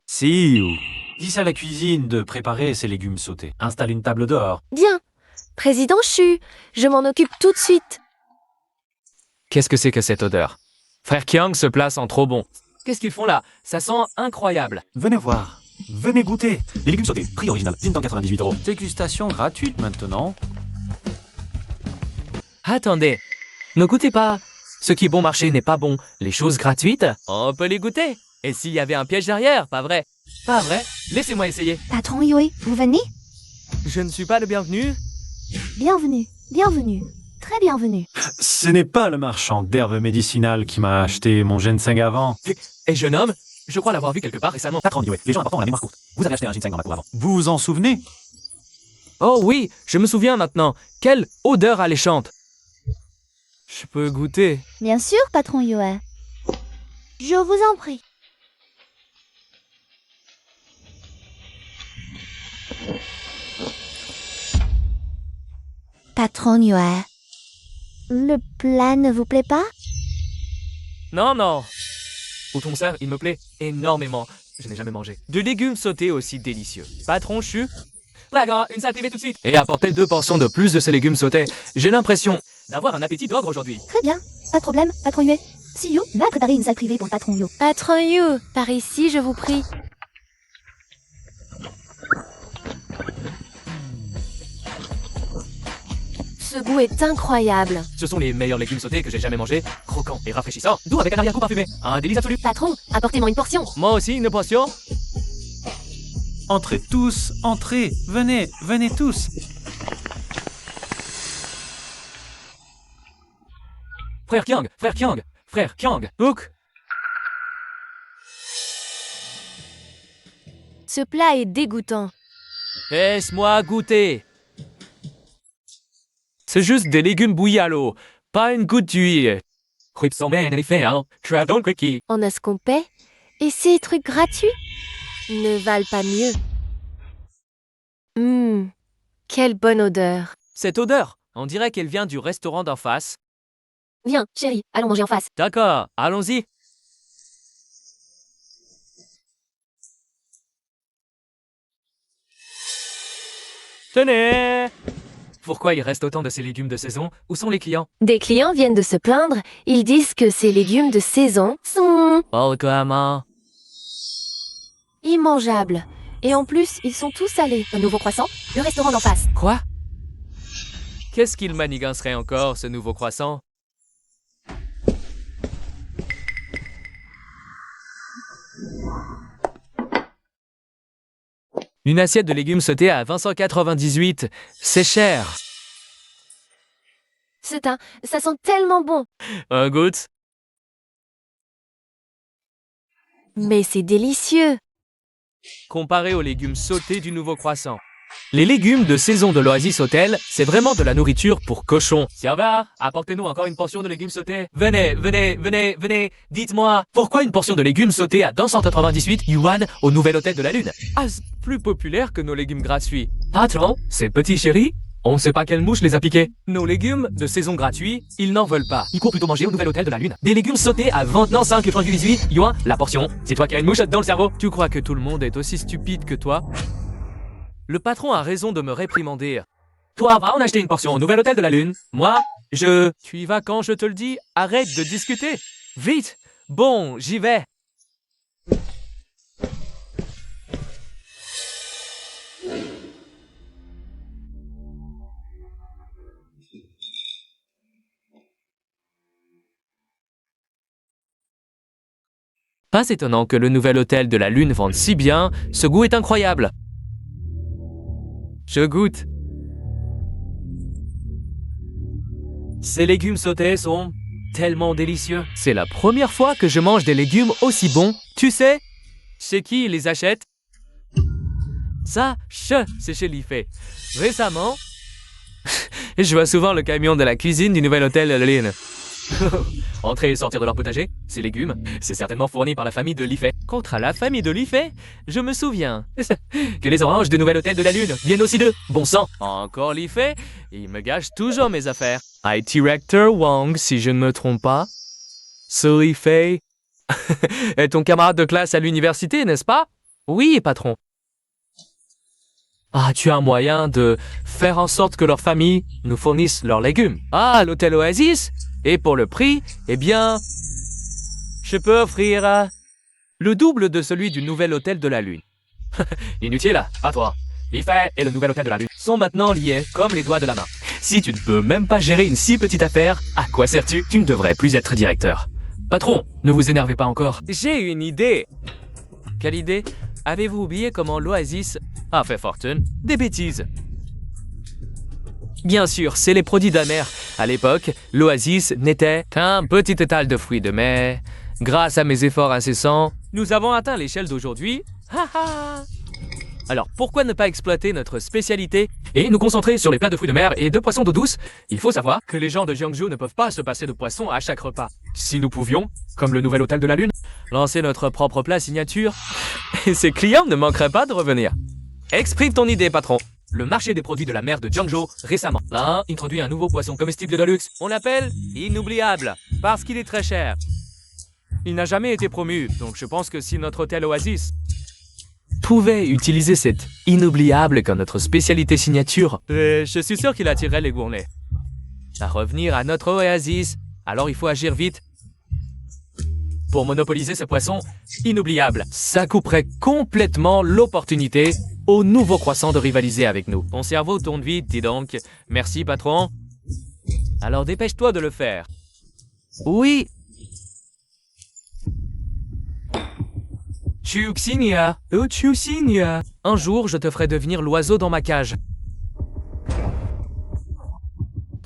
Si, ou... Dis à la cuisine de préparer ces légumes sautés. Installe une table dehors. Bien. Président Chu, je m'en occupe tout de suite. Qu'est-ce que c'est que cette odeur? Frère Kiang se place en trop bon. Qu'est-ce qu'ils font là? Ça sent incroyable. Venez voir. Venez goûter. Les légumes sautés, prix original, 98 €. Dégustation gratuite maintenant. Attendez, ne goûtez pas. Ce qui est bon marché n'est pas bon. Les choses gratuites, on peut les goûter. Et s'il y avait un piège derrière, pas vrai? Pas vrai? Laissez-moi essayer. Patron Yue, vous venez? Je ne suis pas le bienvenu. Bienvenue, bienvenue. Très bienvenue. Ce n'est pas le marchand d'herbes médicinales qui m'a acheté mon ginseng avant. Et jeune homme, je crois l'avoir vu quelque part récemment. Patron Yue, les gens importants ont la mémoire courte. Vous avez acheté un ginseng dans ma cour avant. Vous vous en souvenez? Oh oui, je me souviens maintenant. Quelle odeur alléchante. Je peux goûter. Bien sûr, patron Yue. Je vous en prie. Patron Yue, le plat ne vous plaît pas? Non, non. Au ton serre, il me plaît énormément. Je n'ai jamais mangé. De légumes sautés aussi délicieux. Patron Chu? D'accord, une salle TV tout de suite. Et apportez 2 portions de plus de ces légumes sautés. J'ai l'impression d'avoir un appétit d'ogre aujourd'hui. Très bien, pas de problème, patron Yue. Siyu va préparer une salle privée pour le patron Yo. Patron Yu, par ici, je vous prie. Ce goût est incroyable. Ce sont les meilleurs légumes sautés que j'ai jamais mangés. Croquants et rafraîchissants. Doux avec un arrière-goût parfumé. Un délice absolu. Patron, apportez-moi une portion. Moi aussi, une portion. Entrez tous, entrez. Venez, venez tous. Frère Kiang, frère Kiang, frère Kiang. Hook. Ce plat est dégoûtant. Laisse-moi goûter. C'est juste des légumes bouillis à l'eau, pas une goutte d'huile. On a ce qu'on paie. Et ces trucs gratuits ne valent pas mieux. Quelle bonne odeur. Cette odeur, on dirait qu'elle vient du restaurant d'en face. Viens, chérie, allons manger en face. D'accord, allons-y. Tenez! Pourquoi il reste autant de ces légumes de saison? Où sont les clients? Des clients viennent de se plaindre. Ils disent que ces légumes de saison sont Oh, comment? immangeables. Et en plus, ils sont tous salés. Un nouveau croissant, le restaurant d'en face. Quoi? Qu'est-ce qu'il manigancerait encore, ce nouveau croissant? Une assiette de légumes sautés à 298. C'est cher. Ça sent tellement bon. Un goût? Mais c'est délicieux. Comparé aux légumes sautés du nouveau croissant. Les légumes de saison de l'Oasis Hotel, c'est vraiment de la nourriture pour cochons. Serveur, apportez-nous encore une portion de légumes sautés. Venez. Dites-moi, pourquoi une portion de légumes sautés à 298 yuan au nouvel hôtel de la Lune? Ah, c'est plus populaire que nos légumes gratuits. Patron, ces petits chéris, on ne sait pas quelle mouche les a piqués. Nos légumes de saison gratuits, ils n'en veulent pas. Ils courent plutôt manger au nouvel hôtel de la Lune. Des légumes sautés à 29,98 yuan la portion. C'est toi qui as une mouche dans le cerveau. Tu crois que tout le monde est aussi stupide que toi? Le patron a raison de me réprimander. Toi, va en acheter une portion au nouvel hôtel de la Lune. Moi, Tu y vas quand je te le dis. Arrête de discuter. Vite. Bon, j'y vais. Pas étonnant que le nouvel hôtel de la Lune vende si bien. Ce goût est incroyable. Je goûte. Ces légumes sautés sont tellement délicieux. C'est la première fois que je mange des légumes aussi bons. Tu sais, chez qui ils les achètent? Ça, c'est chez Lifei. Récemment, je vois souvent le camion de la cuisine du nouvel hôtel de la Lune. Entrer et sortir de leur potager, ces légumes, c'est certainement fourni par la famille de Lifei. Contre la famille de Lifei, je me souviens que les oranges du nouvel hôtel de la Lune viennent aussi d'eux. Bon sang, encore Lifei, il me gâche toujours mes affaires. IT Rector Wang, si je ne me trompe pas. Ce Lifei est ton camarade de classe à l'université, n'est-ce pas? Oui, patron. Ah, tu as un moyen de faire en sorte que leur famille nous fournisse leurs légumes. Ah, l'hôtel Oasis? Et pour le prix, eh bien, je peux offrir le double de celui du nouvel hôtel de la Lune. Inutile, à toi. Lifei et le nouvel hôtel de la Lune sont maintenant liés comme les doigts de la main. Si tu ne peux même pas gérer une si petite affaire, à quoi sers-tu? Tu ne devrais plus être directeur. Patron, ne vous énervez pas encore. J'ai une idée. Quelle idée? Avez-vous oublié comment l'Oasis a fait fortune? Des bêtises. Bien sûr, c'est les produits de la mer. À l'époque, l'Oasis n'était qu'un petit étal de fruits de mer. Grâce à mes efforts incessants, nous avons atteint l'échelle d'aujourd'hui. Alors, pourquoi ne pas exploiter notre spécialité et nous concentrer sur les plats de fruits de mer et de poissons d'eau douce? Il faut savoir que les gens de Jiangsu ne peuvent pas se passer de poissons à chaque repas. Si nous pouvions, comme le nouvel hôtel de la Lune, lancer notre propre plat signature, et ses clients ne manqueraient pas de revenir. Exprime ton idée, patron. Le marché des produits de la mer de Jiangsu, récemment, a introduit un nouveau poisson comestible de luxe. On l'appelle inoubliable, parce qu'il est très cher. Il n'a jamais été promu, donc je pense que si notre hôtel Oasis pouvait utiliser cet inoubliable comme notre spécialité signature, je suis sûr qu'il attirerait les gourmets. À revenir à notre Oasis, alors il faut agir vite pour monopoliser ce poisson inoubliable. Ça couperait complètement l'opportunité au nouveau croissant de rivaliser avec nous. Ton cerveau tourne vite, dis donc. Merci, patron. Alors dépêche-toi de le faire. Oui. Chuxinia. Oh, Chuxinia. Un jour, je te ferai devenir l'oiseau dans ma cage.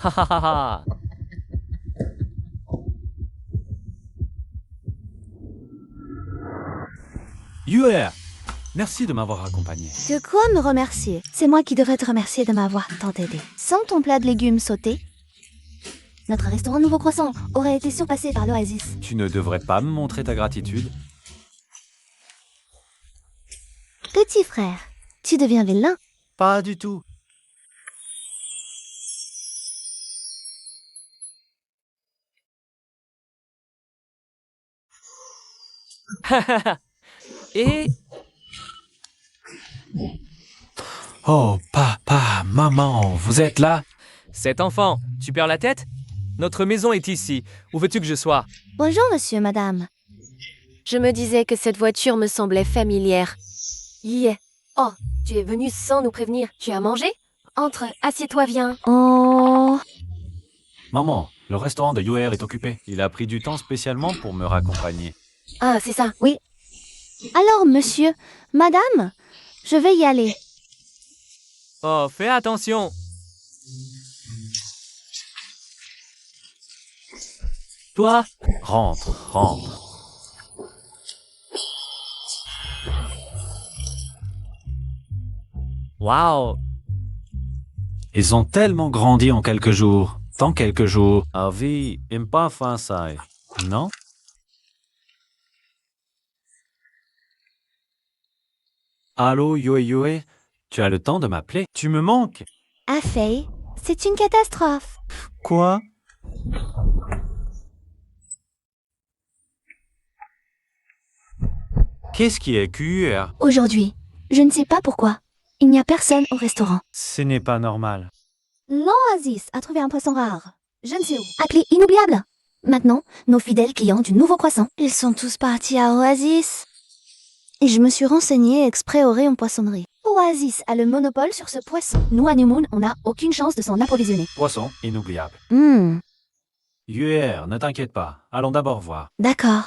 Ha ha ha ha. Yuer, merci de m'avoir accompagné. De quoi me remercier? C'est moi qui devrais te remercier de m'avoir tant aidé. Sans ton plat de légumes sautés, notre restaurant Nouveau Croissant aurait été surpassé par l'Oasis. Tu ne devrais pas me montrer ta gratitude. Petit frère, tu deviens vilain. Pas du tout. Et Oh, papa, maman, vous êtes là? cet enfant, tu perds la tête? Notre maison est ici. Où veux-tu que je sois? Bonjour monsieur, madame. Je me disais que cette voiture me semblait familière. Yeah. Oh, tu es venu sans nous prévenir. Tu as mangé? Entre, assieds-toi, viens. Oh... Maman, le restaurant de Yuer est occupé. Il a pris du temps spécialement pour me raccompagner. Ah, c'est ça. Oui. Alors monsieur, madame, je vais y aller. Oh, fais attention. Toi, Rentre, rentre. Wow. Ils ont tellement grandi en quelques jours. Tant quelques jours. Harvey aime pas faire ça, non? Allô, Yoé Yoé? Tu as le temps de m'appeler? Tu me manques. Afei, c'est une catastrophe. Quoi? Qu'est-ce qui est QUR? Aujourd'hui, je ne sais pas pourquoi. Il n'y a personne au restaurant. Ce n'est pas normal. L'Oasis a trouvé un poisson rare. Je ne sais où. Appelé inoubliable. Maintenant, nos fidèles clients du nouveau croissant. Ils sont tous partis à Oasis. Et je me suis renseignée exprès au rayon poissonnerie. Oasis a le monopole sur ce poisson. Nous, à New Moon, on n'a aucune chance de s'en approvisionner. Poisson inoubliable. UR, ne t'inquiète pas. Allons d'abord voir. D'accord.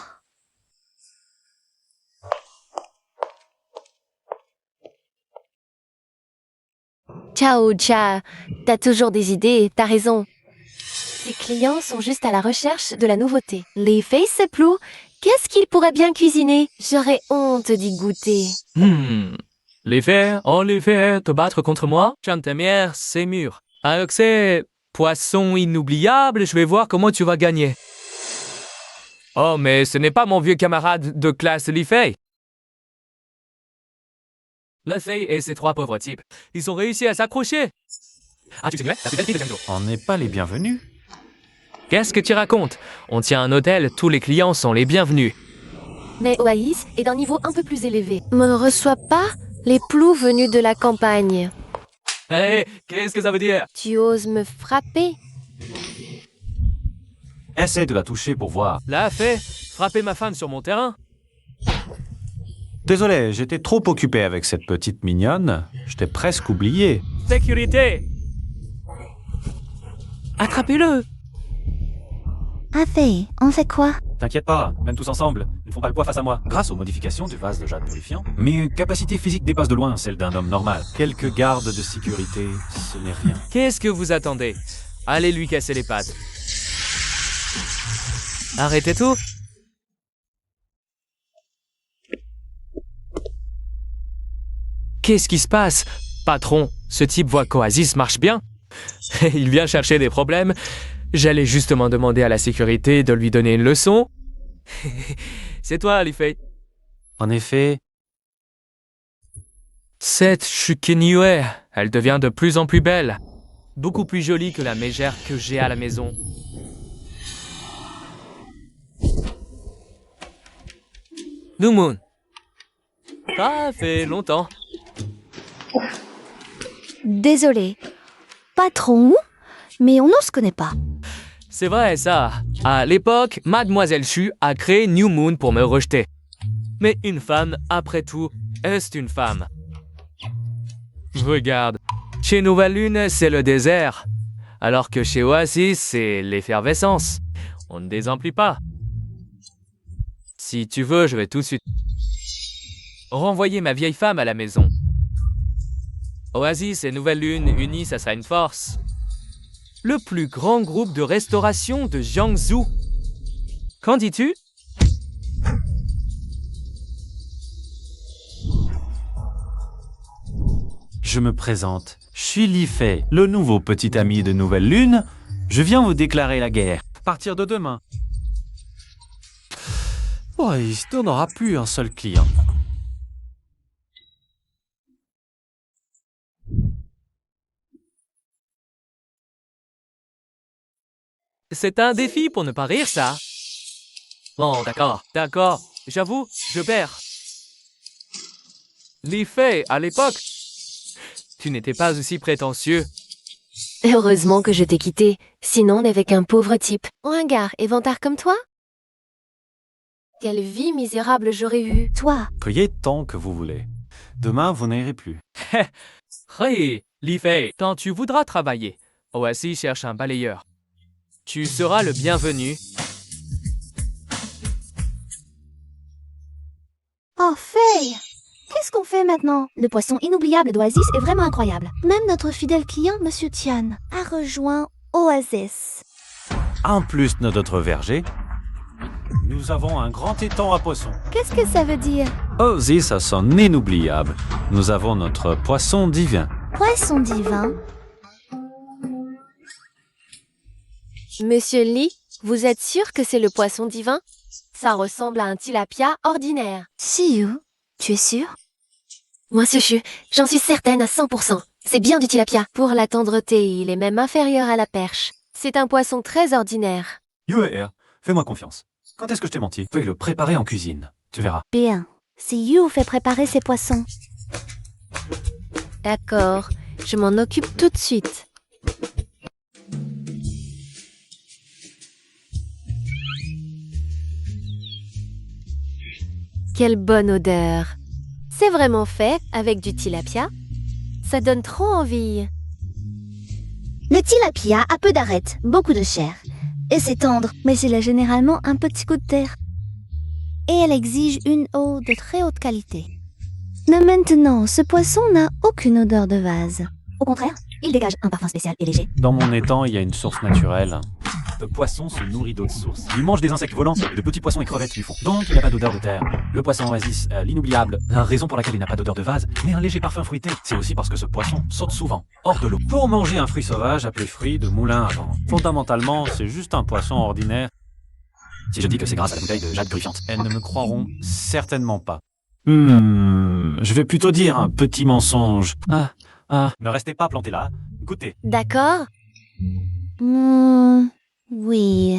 Ciao, Cha. T'as toujours des idées, t'as raison. Ces clients sont juste à la recherche de la nouveauté. Les Face Plou, qu'est-ce qu'ils pourraient bien cuisiner? J'aurais honte d'y goûter. Les faits, te battre contre moi? Chantemière, c'est mûr. Avec ces poissons inoubliables, je vais voir comment tu vas gagner. Oh, mais ce n'est pas mon vieux camarade de classe Li Fei. Li Fei et ces trois pauvres types, ils ont réussi à s'accrocher. Ah, tu sais, la plus belle fille de Jiangzhou. On n'est pas les bienvenus. Qu'est-ce que tu racontes? On tient un hôtel, tous les clients sont les bienvenus. Mais Oasis est d'un niveau un peu plus élevé. Me reçois pas les Plous venus de la campagne. Hé, qu'est-ce que ça veut dire? Tu oses me frapper? Essaie de la toucher pour voir. La Fei, frapper ma femme sur mon terrain? Désolé, j'étais trop occupé avec cette petite mignonne. Je t'ai presque oublié. Sécurité! Attrapez-le! Afei, on fait quoi? T'inquiète pas, même tous ensemble, ils ne font pas le poids face à moi. Grâce aux modifications du vase de jade purifiant, mes capacités physiques dépassent de loin celles d'un homme normal. Quelques gardes de sécurité, ce n'est rien. Qu'est-ce que vous attendez? Allez lui casser les pattes. Arrêtez tout. Qu'est-ce qui se passe? Patron, ce type voit qu'Oasis marche bien. Il vient chercher des problèmes. J'allais justement demander à la sécurité de lui donner une leçon. C'est toi, Li Fei. En effet, Cette Shukenyue, elle devient de plus en plus belle. Beaucoup plus jolie que la mégère que j'ai à la maison. New Moon. Ça fait longtemps. Désolé. Patron, mais on ne se connaît pas. C'est vrai, ça. À l'époque, Mademoiselle Chu a créé New Moon pour me rejeter. Mais une femme, après tout, est une femme. Regarde. Chez Nouvelle Lune, c'est le désert. Alors que chez Oasis, c'est l'effervescence. On ne désemplit pas. Si tu veux, je vais tout de suite renvoyer ma vieille femme à la maison. Oasis et Nouvelle Lune unis, ça sera une force. Le plus grand groupe de restauration de Jiangzhou. Qu'en dis-tu? je me présente. Je suis Li Fei, le nouveau petit ami de Nouvelle Lune. Je viens vous déclarer la guerre. À partir de demain. Oh, il n'y aura plus un seul client. C'est un défi pour ne pas rire, ça. Bon, d'accord. D'accord. J'avoue, je perds. Li Fei, à l'époque, tu n'étais pas aussi prétentieux. Heureusement que je t'ai quitté, sinon on n'avait qu'un pauvre type. Ringard et vantard comme toi? Quelle vie misérable j'aurais eue. Toi, Priez tant que vous voulez. Demain, vous n'irez plus. Hey, Li Fei, quand tu voudras travailler, Oasis cherche un balayeur. Tu seras le bienvenu. oh Fei, qu'est-ce qu'on fait maintenant? Le poisson inoubliable d'Oasis est vraiment incroyable. Même notre fidèle client, Monsieur Tian, a rejoint Oasis. En plus de notre verger, Nous avons un grand étang à poissons. Qu'est-ce que ça veut dire? Oasis a son inoubliable. Nous avons notre poisson divin. Poisson divin? Monsieur Lee, vous êtes sûr que c'est le poisson divin? Ça ressemble à un tilapia ordinaire. Siyu, tu es sûr? Moi, j'en suis certaine à 100%. C'est bien du tilapia. Pour la tendreté, il est même inférieur à la perche. C'est un poisson très ordinaire. UER, fais-moi confiance. Quand est-ce que je t'ai menti? Fais le préparer en cuisine. Tu verras. Bien. Siyu fait préparer ses poissons. D'accord, je m'en occupe tout de suite. Quelle bonne odeur! C'est vraiment fait avec du tilapia? Ça donne trop envie. Le tilapia a peu d'arêtes, beaucoup de chair. Et c'est tendre, mais il a généralement un petit goût de terre. Et elle exige une eau de très haute qualité. Mais maintenant, ce poisson n'a aucune odeur de vase. Au contraire, il dégage un parfum spécial et léger. Dans mon étang, il y a une source naturelle. Le poisson se nourrit d'eau de source. Il mange des insectes volants et de petits poissons et crevettes lui font. Donc il n'a pas d'odeur de terre. Le poisson oasis, l'inoubliable, la raison pour laquelle il n'a pas d'odeur de vase, mais un léger parfum fruité, c'est aussi parce que ce poisson saute souvent hors de l'eau pour manger un fruit sauvage appelé fruit de moulin à vent. Fondamentalement, c'est juste un poisson ordinaire. Si je dis que c'est grâce à la bouteille de Jade Gruffiante. Elles ne me croiront certainement pas. Je vais plutôt dire un petit mensonge. Ne restez pas planté là. Goûtez. D'accord? Oui.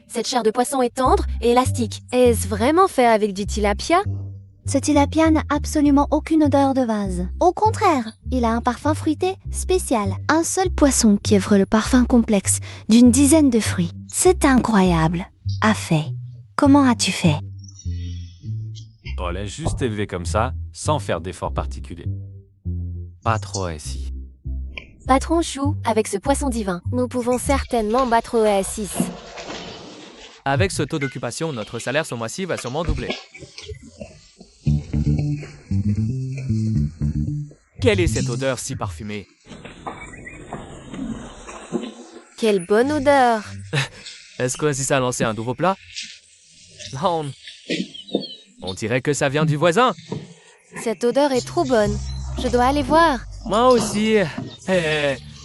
Cette chair de poisson est tendre et élastique. Est-ce vraiment fait avec du tilapia? Ce tilapia n'a absolument aucune odeur de vase. Au contraire, il a un parfum fruité spécial. Un seul poisson qui offre le parfum complexe d'une dizaine de fruits. C'est incroyable. A fait. Comment as-tu fait? On l'a juste élevé comme ça, sans faire d'efforts particuliers. Pas trop ici. Patron Chou, avec ce poisson divin, nous pouvons certainement battre Oasis. Avec ce taux d'occupation, notre salaire ce mois-ci va sûrement doubler. Quelle est cette odeur si parfumée? Quelle bonne odeur! Est-ce qu'Oasis a lancé un nouveau plat? Non. On dirait que ça vient du voisin. Cette odeur est trop bonne. Je dois aller voir. Moi aussi.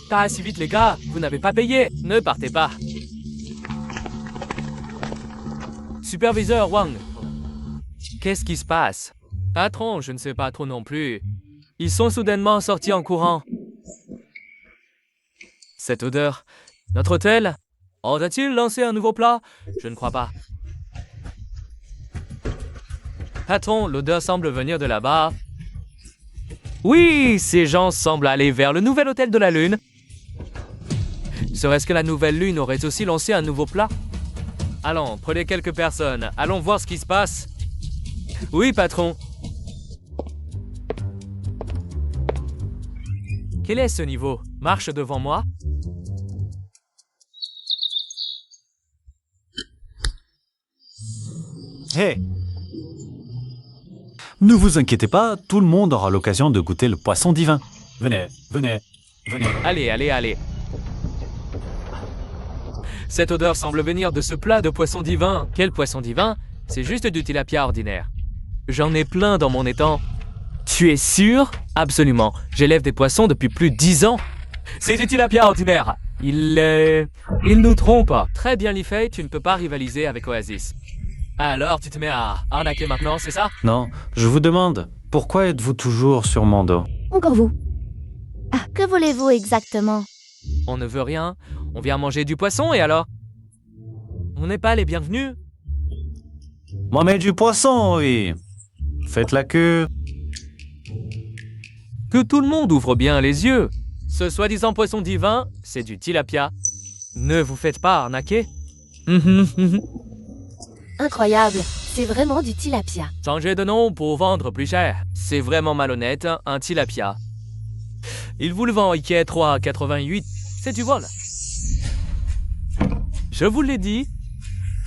Pas assez vite les gars, vous n'avez pas payé. Ne partez pas. Superviseur Wang. Qu'est-ce qui se passe? Patron, je ne sais pas trop non plus. Ils sont soudainement sortis en courant. Cette odeur. Notre hôtel? A-t-il lancé un nouveau plat? Je ne crois pas. Patron, l'odeur semble venir de là-bas. Oui, ces gens semblent aller vers le nouvel hôtel de la Lune. Serait-ce que la nouvelle Lune aurait aussi lancé un nouveau plat? Allons, prenez quelques personnes. Allons voir ce qui se passe. Oui, patron. Quel est ce niveau? Marche devant moi. Hé! Ne vous inquiétez pas, tout le monde aura l'occasion de goûter le poisson divin. Venez. Allez. Cette odeur semble venir de ce plat de poisson divin. Quel poisson divin? C'est juste du tilapia ordinaire. J'en ai plein dans mon étang. Tu es sûr? Absolument. J'élève des poissons depuis plus de 10 ans. C'est du tilapia ordinaire. Il nous trompe. Très bien, Li-Fei, tu ne peux pas rivaliser avec Oasis. Alors, tu te mets à arnaquer maintenant, c'est ça? Non, je vous demande, pourquoi êtes-vous toujours sur mon dos? Encore vous. Que voulez-vous exactement? On ne veut rien. On vient manger du poisson et alors? On n'est pas les bienvenus. Moi, mais du poisson, oui. Faites la queue. Que tout le monde ouvre bien les yeux. Ce soi-disant poisson divin, c'est du tilapia. Ne vous faites pas arnaquer. Incroyable, c'est vraiment du tilapia. Changez de nom pour vendre plus cher. C'est vraiment malhonnête, un tilapia. Il vous le vend Ikea 3,88. C'est du vol. Je vous l'ai dit,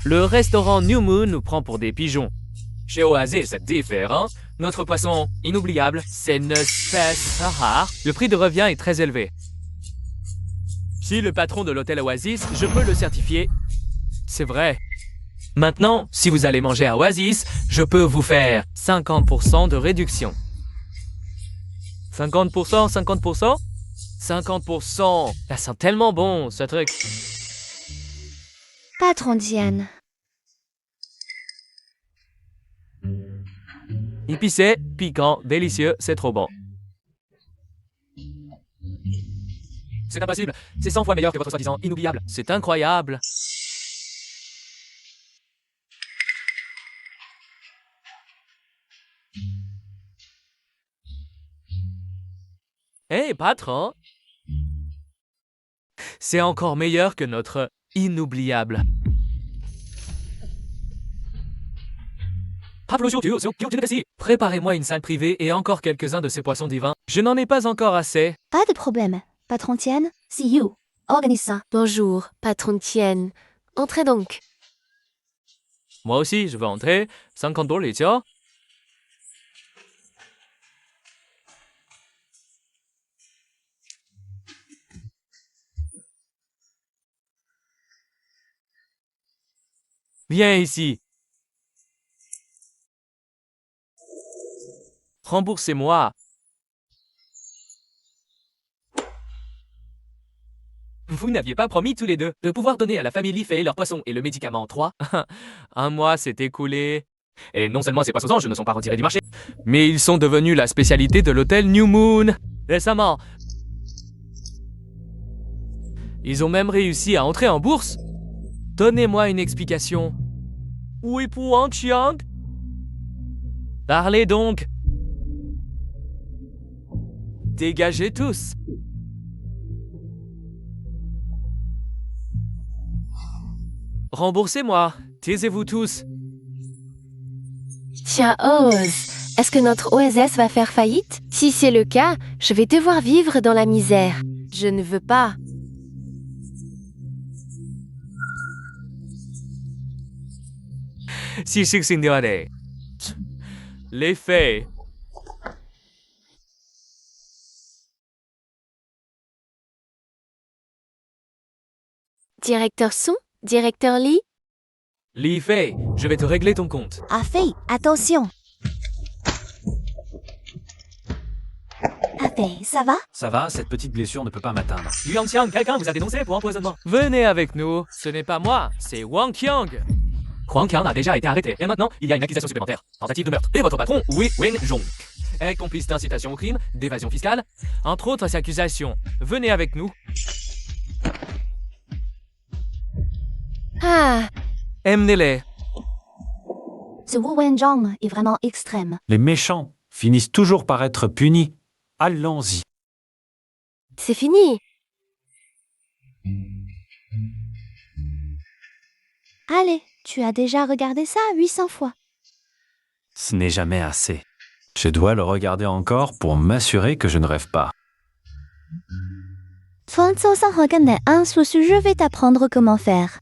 le restaurant New Moon nous prend pour des pigeons. Chez Oasis, c'est différent. Notre poisson, inoubliable, c'est une espèce rare. Le prix de revient est très élevé. Si le patron de l'hôtel Oasis, je peux le certifier. C'est vrai. Maintenant, si vous allez manger à Oasis, je peux vous faire 50% de réduction. 50%, 50%? 50%! Ça sent tellement bon, ce truc. Patron Tian. Épicé, piquant, délicieux, c'est trop bon. C'est impossible. C'est 100 fois meilleur que votre soi-disant inoubliable. C'est incroyable. Hé, patron! C'est encore meilleur que notre inoubliable. Préparez-moi une salle privée et encore quelques-uns de ces poissons divins. Je n'en ai pas encore assez. Pas de problème. Patron Tian, see you. Organise ça. Bonjour, patron Tien. Entrez donc. Moi aussi, je veux entrer. 50 $, les tiens. Viens ici. Remboursez-moi. Vous n'aviez pas promis tous les deux de pouvoir donner à la famille Leafy leur poisson et le médicament 3? Un mois s'est écoulé. Et non seulement ces poissons-anges ne sont pas retirés du marché, mais ils sont devenus la spécialité de l'hôtel New Moon. Récemment. Ils ont même réussi à entrer en bourse. Donnez-moi une explication. Oui, pour Wang Qiang? Parlez donc. Dégagez tous. Remboursez-moi. Taisez-vous tous. Tiens, Oz, est-ce que notre OSS va faire faillite? Si c'est le cas, je vais devoir vivre dans la misère. Je ne veux pas. Si signore. Les faits. Directeur Son? Directeur Lee? Li Fei, je vais te régler ton compte. Ah, Fei, attention. Ah, Fei, ça va? Ça va, cette petite blessure ne peut pas m'atteindre. Yuan Qiang, quelqu'un vous a dénoncé pour empoisonnement. Venez avec nous. Ce n'est pas moi, c'est Wang Qiang. Wang Qiang a déjà été arrêté. Et maintenant, il y a une accusation supplémentaire. Tentative de meurtre. Et votre patron, Wei Wen-jong, est complice d'incitation au crime, d'évasion fiscale. Entre autres accusations. Venez avec nous. Ah, Emmenez-les. Ce Wu Wenjong est vraiment extrême. Les méchants finissent toujours par être punis. Allons-y. c'est fini. Allez, tu as déjà regardé ça 800 fois. Ce n'est jamais assez. Je dois le regarder encore pour m'assurer que je ne rêve pas. 从走上和跟的安素是 je vais t'apprendre comment faire.